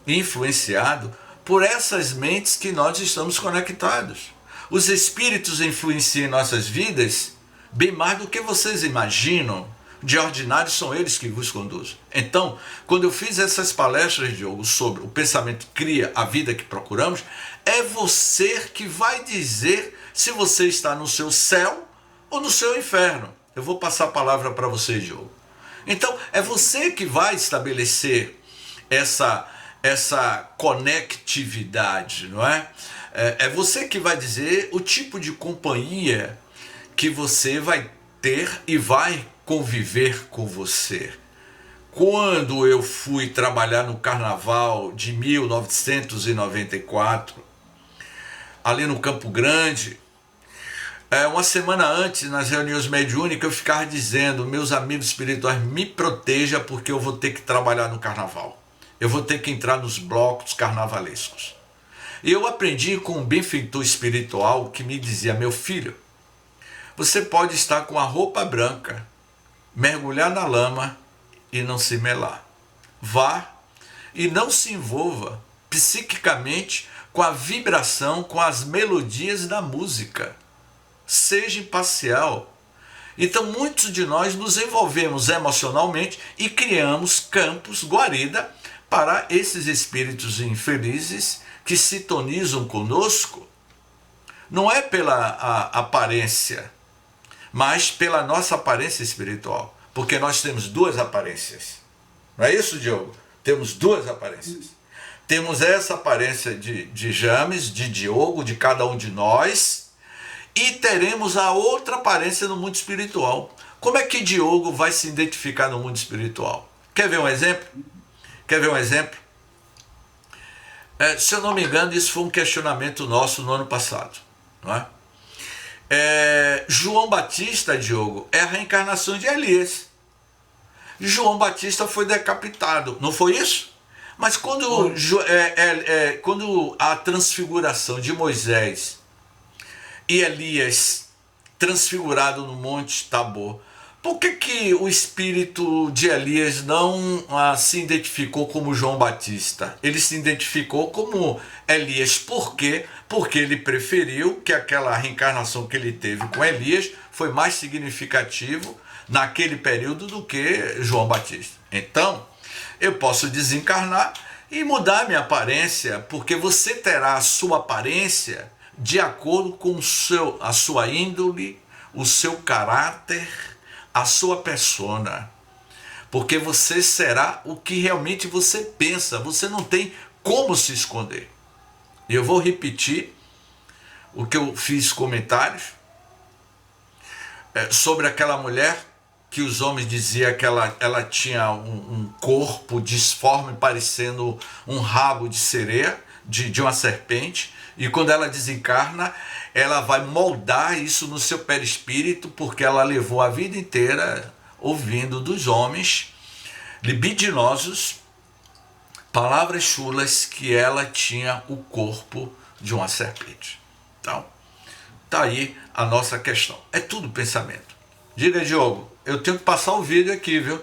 A: influenciado por essas mentes que nós estamos conectados. Os espíritos influenciam nossas vidas bem mais do que vocês imaginam. De ordinário são eles que vos conduzem. Então, quando eu fiz essas palestras, Diogo, sobre o pensamento cria a vida que procuramos, é você que vai dizer se você está no seu céu ou no seu inferno. Eu vou passar a palavra para você, Diogo. Então, é você que vai estabelecer essa conectividade, não é? É você que vai dizer o tipo de companhia que você vai ter e vai conviver com você. Quando eu fui trabalhar no carnaval de 1994, ali no Campo Grande, uma semana antes, nas reuniões mediúnicas, eu ficava dizendo: meus amigos espirituais, me proteja, porque eu vou ter que trabalhar no carnaval. Eu vou ter que entrar nos blocos carnavalescos. E eu aprendi com um benfeitor espiritual que me dizia: meu filho, você pode estar com a roupa branca, mergulhar na lama e não se melar. Vá e não se envolva psiquicamente com a vibração, com as melodias da música. Seja imparcial. Então muitos de nós nos envolvemos emocionalmente e criamos campos, guarida, para esses espíritos infelizes que sintonizam conosco. Não é pela aparência, mas pela nossa aparência espiritual. Porque nós temos duas aparências. Não é isso, Diogo? Temos duas aparências. Temos essa aparência de James, de Diogo, de cada um de nós, e teremos a outra aparência no mundo espiritual. Como é que Diogo vai se identificar no mundo espiritual? Quer ver um exemplo? Se eu não me engano, isso foi um questionamento nosso no ano passado, não é? João Batista, Diogo, é a reencarnação de Elias. João Batista foi decapitado, não foi isso? Mas quando, quando a transfiguração de Moisés e Elias transfigurado no Monte Tabor, por que o espírito de Elias não se identificou como João Batista? Ele se identificou como Elias. Por quê? Porque ele preferiu que aquela reencarnação que ele teve com Elias foi mais significativo naquele período do que João Batista. Então, eu posso desencarnar e mudar minha aparência, porque você terá a sua aparência de acordo com a sua índole, o seu caráter, a sua persona, porque você será o que realmente você pensa, você não tem como se esconder. E eu vou repetir o que eu fiz comentários sobre aquela mulher que os homens diziam que ela tinha um corpo disforme, parecendo um rabo de sereia, de uma serpente, e quando ela desencarna, ela vai moldar isso no seu perispírito, porque ela levou a vida inteira ouvindo dos homens libidinosos palavras chulas que ela tinha o corpo de uma serpente. Então, tá aí a nossa questão. É tudo pensamento. Diga, Diogo, eu tenho que passar o vídeo aqui, viu?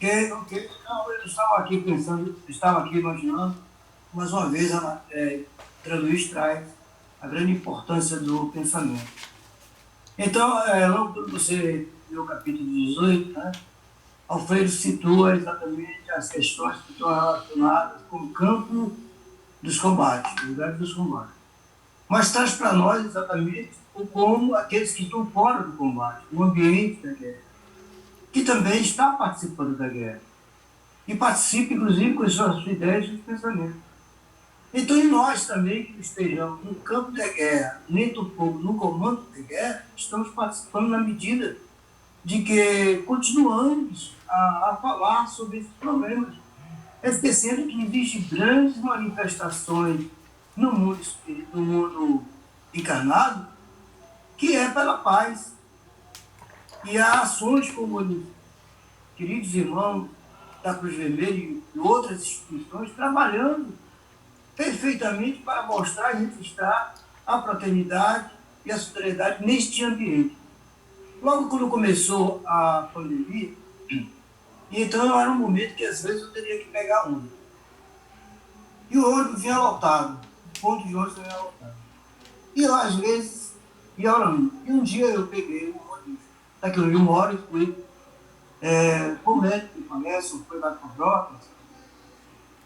D: Ok. Não, eu estava aqui pensando, estava aqui imaginando, mais uma vez, André Luiz traz a grande importância do pensamento. Então, logo quando você viu o capítulo 18, né, Alfredo situa exatamente as questões que estão relacionadas com o campo dos combates, o lugar dos combates. Mas traz para nós exatamente como aqueles que estão fora do combate, no ambiente da guerra, que também está participando da guerra. E participa, inclusive, com as suas ideias e os pensamentos. Então, e nós também, que estejamos no campo da guerra, dentro do povo, no comando da guerra, estamos participando na medida de que continuamos a falar sobre esses problemas, esquecendo que existem grandes manifestações no mundo encarnado, que é pela paz. E há ações como os queridos irmãos da Cruz Vermelha e outras instituições trabalhando perfeitamente para mostrar e registrar a fraternidade e a solidariedade neste ambiente. Logo quando começou a pandemia, então era um momento que às vezes eu teria que pegar ônibus. E o ônibus vinha lotado, o ponto de ônibus vinha lotado. E eu às vezes ia orando. E um dia eu peguei um ônibus, daqui onde eu moro, e fui com o médico que conhece, foi lá com Brotas.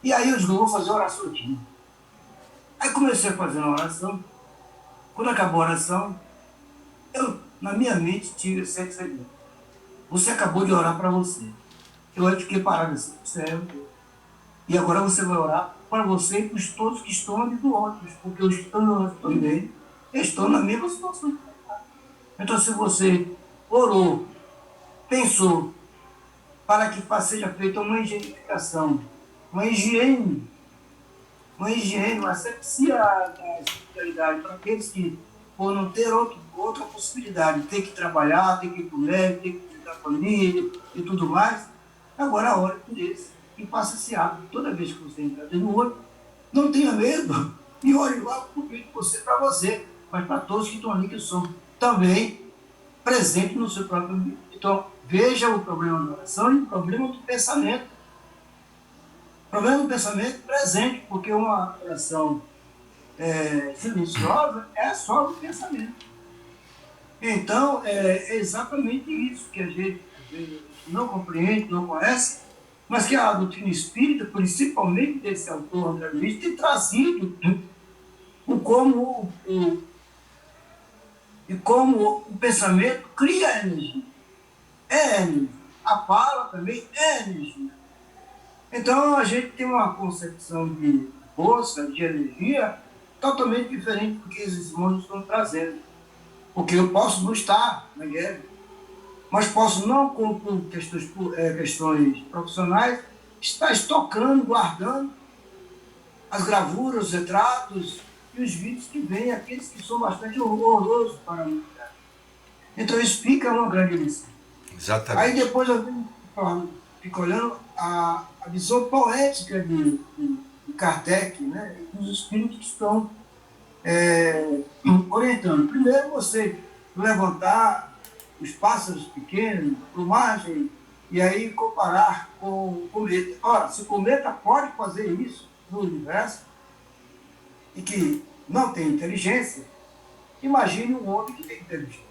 D: E aí eu digo, vou fazer oração aqui. Aí comecei a fazer uma oração. Quando acabou a oração, eu, na minha mente, tive esse sentimento. Você acabou de orar para você. Eu aí fiquei parado assim, certo? E agora você vai orar para você e para todos que estão ali do ônibus, porque eu estou no ônibus também, estou na mesma situação. Então, se você orou, pensou, para que seja feita uma higienificação, uma higiene, uma asepsia da espiritualidade para aqueles que, por não ter outra possibilidade, ter que trabalhar, ter que ir para o médico, ter que visitar a família e tudo mais, agora a hora por isso. E faça esse ato toda vez que você entrar no olho, não tenha medo e ore lá para você, mas para todos que estão ali, que são também presentes no seu próprio ambiente. Então, veja o problema da oração e o problema do pensamento. O problema do pensamento presente, porque uma oração silenciosa é só do pensamento. Então, é exatamente isso que a gente não compreende, não conhece, mas que a doutrina espírita, principalmente desse autor André Luiz, tem trazido como o pensamento cria energia. É energia. A fala também é energia. Então, a gente tem uma concepção de força, de energia, totalmente diferente do que esses irmãos estão trazendo. Porque eu posso não estar na guerra, mas posso não, com questões profissionais, estar estocando, guardando as gravuras, os retratos e os vídeos que vêm, aqueles que são bastante horrorosos para a humanidade. Então isso fica uma grande lição.
A: Exatamente.
D: Aí depois eu fico olhando a visão poética de Kardec, né, dos espíritos que estão orientando. Primeiro, você levantar os pássaros pequenos, plumagem, e aí comparar com o cometa. Ora, se o cometa pode fazer isso no universo e que não tem inteligência, imagine um homem que tem inteligência.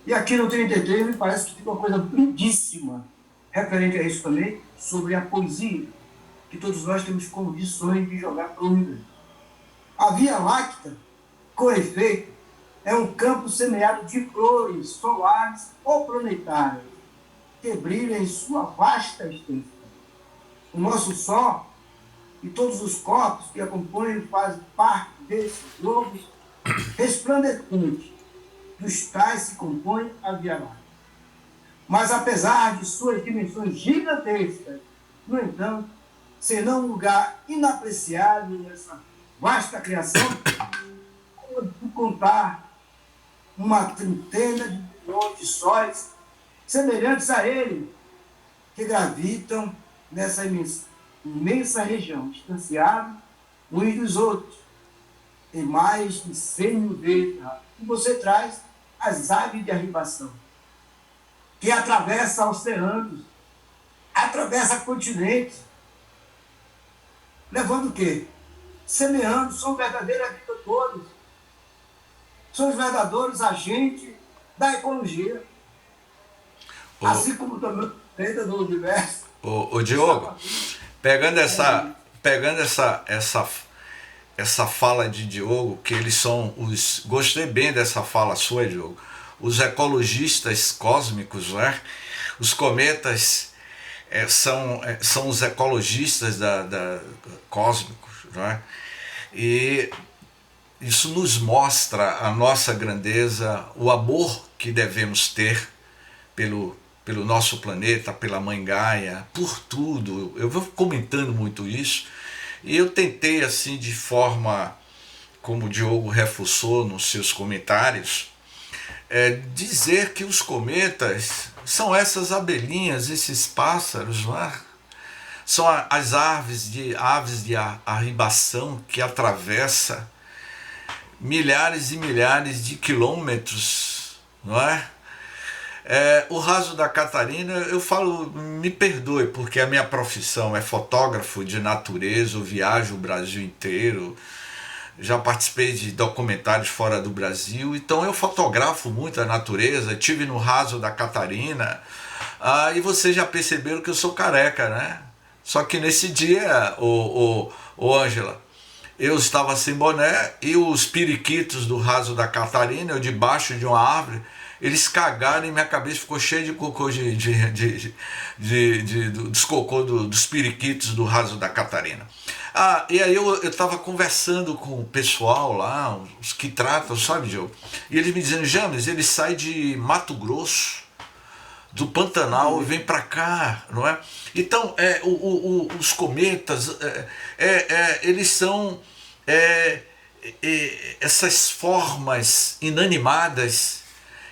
D: E aqui no 33 me parece que tem uma coisa lindíssima referente a isso também, sobre a poesia, que todos nós temos condições de jogar para o universo. A Via Láctea, com efeito, é um campo semeado de flores solares ou planetárias, que brilham em sua vasta extensão. O nosso Sol e todos os corpos que acompanham fazem parte desses globos resplandecentes, dos tais se compõe a Via Láctea. Mas, apesar de suas dimensões gigantescas, no entanto, será um lugar inapreciável nessa vasta criação, pode contar uma trintena de bilhões de sóis semelhantes a ele, que gravitam nessa imensa região, distanciados uns dos outros, em mais de 100 mil vezes. E você traz as aves de arribação, que atravessam oceanos, atravessam continentes, levando o quê? Semeando, são verdadeiros agricultores, são os verdadeiros agentes da ecologia, assim como também dentro do universo.
A: O Diogo, pegando essa fala de Diogo, que eles são os... Gostei bem dessa fala sua, Diogo. Os ecologistas cósmicos, né? Os cometas são os ecologistas cósmicos, né? E isso nos mostra a nossa grandeza, o amor que devemos ter pelo nosso planeta, pela Mãe Gaia, por tudo. Eu vou comentando muito isso, e eu tentei, assim, de forma, como o Diogo reforçou nos seus comentários, dizer que os cometas são essas abelhinhas, esses pássaros, não é? São as aves de arribação que atravessa milhares e milhares de quilômetros, não é? O raso da Catarina, eu falo, me perdoe, porque a minha profissão é fotógrafo de natureza, eu viajo o Brasil inteiro, já participei de documentários fora do Brasil, então eu fotografo muito a natureza, estive no raso da Catarina, e vocês já perceberam que eu sou careca, né? Só que nesse dia, Ângela, eu estava sem boné e os periquitos do raso da Catarina, eu debaixo de uma árvore, eles cagaram e minha cabeça ficou cheia de cocô, dos cocô dos periquitos do raso da Catarina. E aí eu estava conversando com o pessoal lá, os que tratam, sabe, Diogo? E eles me dizendo, James, ele sai de Mato Grosso, do Pantanal, e vem para cá, não é? Então, os cometas, eles são essas formas inanimadas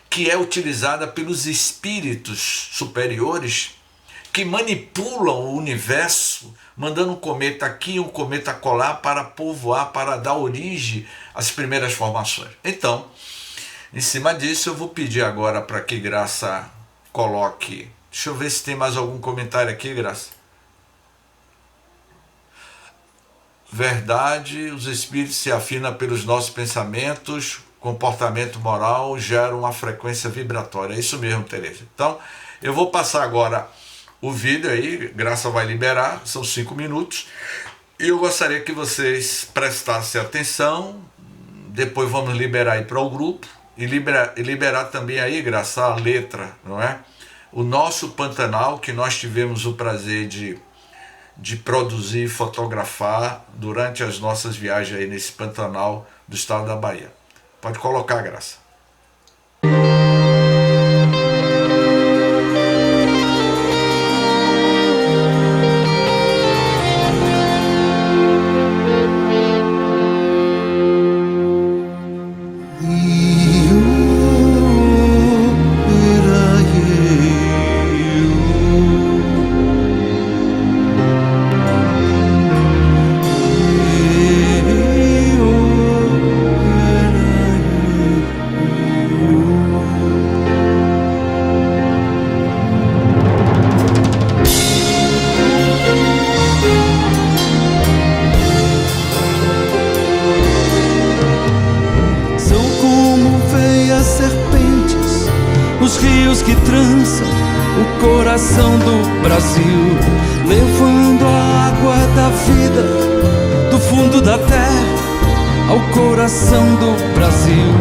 A: que é utilizada pelos espíritos superiores que manipulam o universo, mandando um cometa aqui, um cometa acolá para povoar, para dar origem às primeiras formações. Então, em cima disso, eu vou pedir agora para que Graça coloque. Deixa eu ver se tem mais algum comentário aqui, Graça. Verdade, os espíritos se afinam pelos nossos pensamentos, comportamento moral gera uma frequência vibratória. É isso mesmo, Tereza. Então, eu vou passar agora o vídeo aí, Graça vai liberar, são 5 minutos, e eu gostaria que vocês prestassem atenção, depois vamos liberar aí para o grupo, e liberar também aí, Graça, a letra, não é? O nosso Pantanal, que nós tivemos o prazer de produzir e fotografar durante as nossas viagens aí nesse Pantanal do estado da Bahia. Pode colocar, Graça.
I: os rios que trançam o coração do Brasil, levando a água da vida do fundo da terra ao coração do Brasil.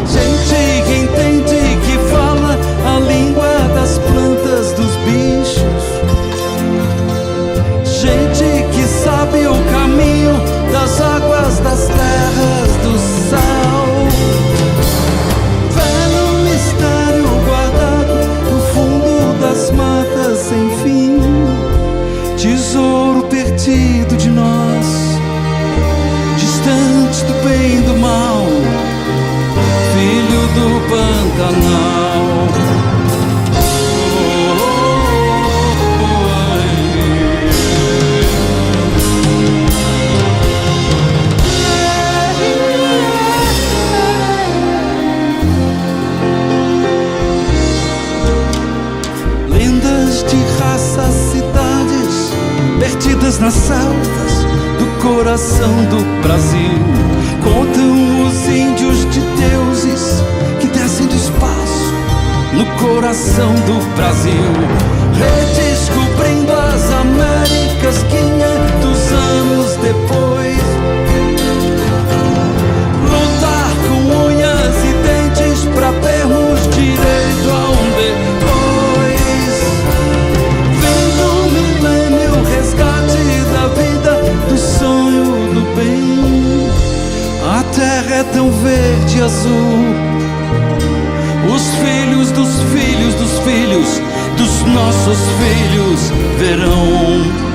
I: Gente que entende, que fala a língua das plantas, dos bichos. Gente que sabe o caminho das águas, das terras, do céu. Velho mistério guardado no fundo das matas sem fim, tesouro perdido de nós, distante do bem e do mal, filho do Pantanal. Lendas de raças, cidades perdidas nas selvas do coração do Brasil, contam os índios de deuses que descem do espaço no coração do Brasil, redescobrindo as Américas 500 anos depois. Lutar com unhas e dentes pra termos direito a um depois. Vem do milênio, resgate da vida, do sonho, do bem. A terra é tão verde e azul, os filhos dos filhos dos filhos dos nossos filhos verão.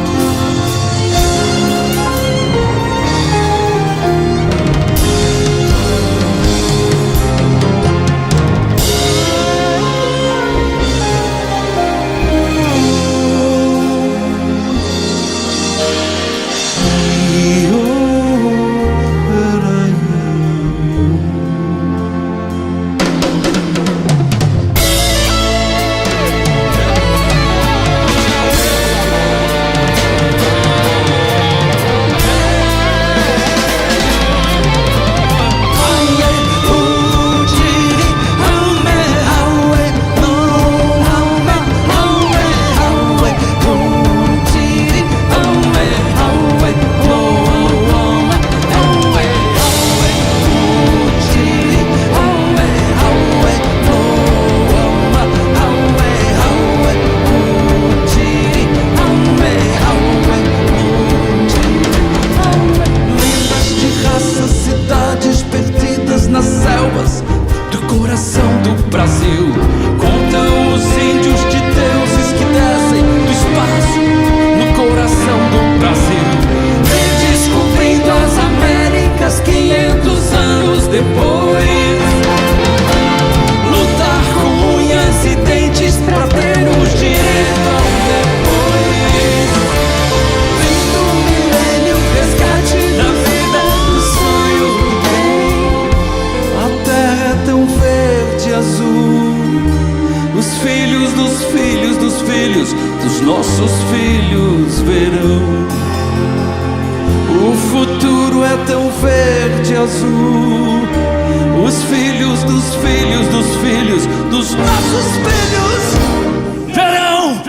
I: Dos nossos filhos verão. O futuro é tão verde e azul, os filhos dos filhos dos filhos dos nossos filhos verão.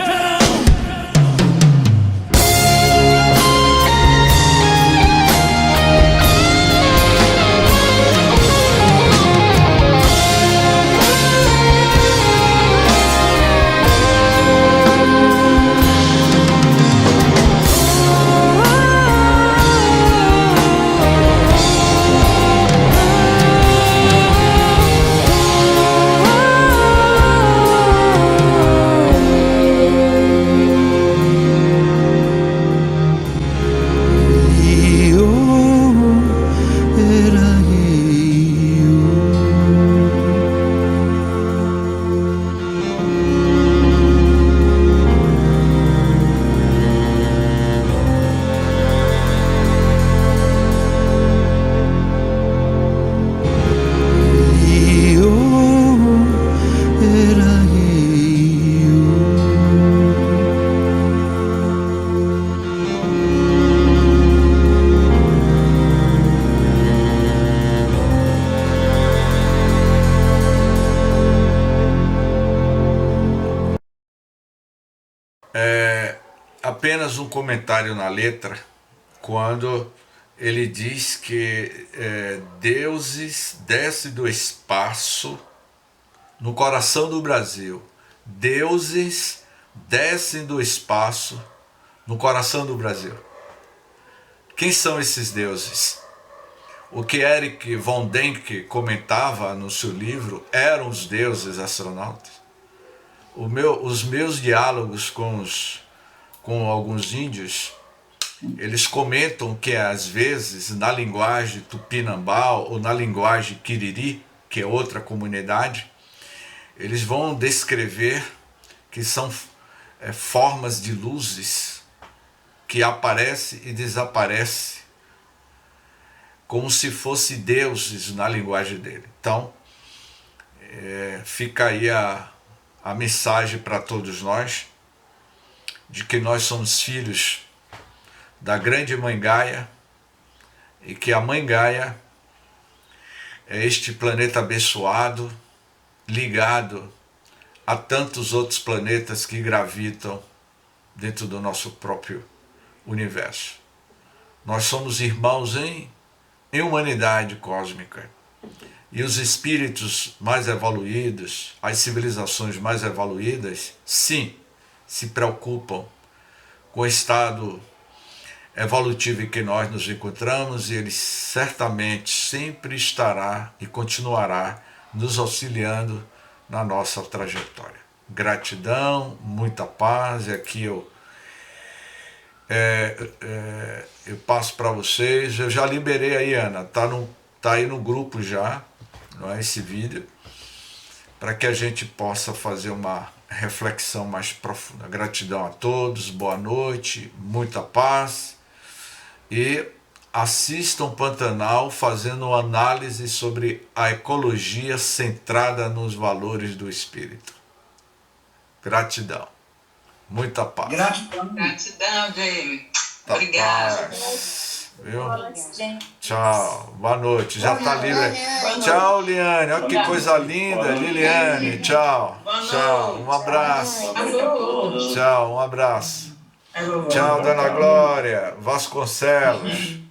A: apenas um comentário na letra quando ele diz que deuses descem do espaço no coração do Brasil. Deuses descem do espaço no coração do Brasil. Quem são esses deuses? O que Erich von Däniken comentava no seu livro eram os deuses astronautas. Os meus diálogos com alguns índios, eles comentam que às vezes na linguagem tupinambá ou na linguagem quiriri, que é outra comunidade, eles vão descrever que são formas de luzes que aparecem e desaparecem, como se fossem deuses na linguagem dele. Então, fica aí a mensagem para todos nós, de que nós somos filhos da grande Mãe Gaia, e que a Mãe Gaia é este planeta abençoado, ligado a tantos outros planetas que gravitam dentro do nosso próprio universo. Nós somos irmãos em humanidade cósmica. E os espíritos mais evoluídos, as civilizações mais evoluídas, sim, se preocupam com o estado evolutivo em que nós nos encontramos, e ele certamente sempre estará e continuará nos auxiliando na nossa trajetória. Gratidão, muita paz, e aqui eu passo para vocês. Eu já liberei aí, Ana, tá aí no grupo já, não é, esse vídeo, para que a gente possa fazer uma reflexão mais profunda. Gratidão a todos, boa noite, muita paz, e assistam Pantanal fazendo uma análise sobre a ecologia centrada nos valores do espírito. Gratidão, muita paz.
C: Gratidão, Jamie. Obrigada.
A: Viu? Tchau, boa noite. Já está livre. Tchau, Liane. Olha que coisa linda, Liliane. Tchau. Tchau, um abraço. Tchau, um abraço. Tchau, Dona Glória Vasconcelos.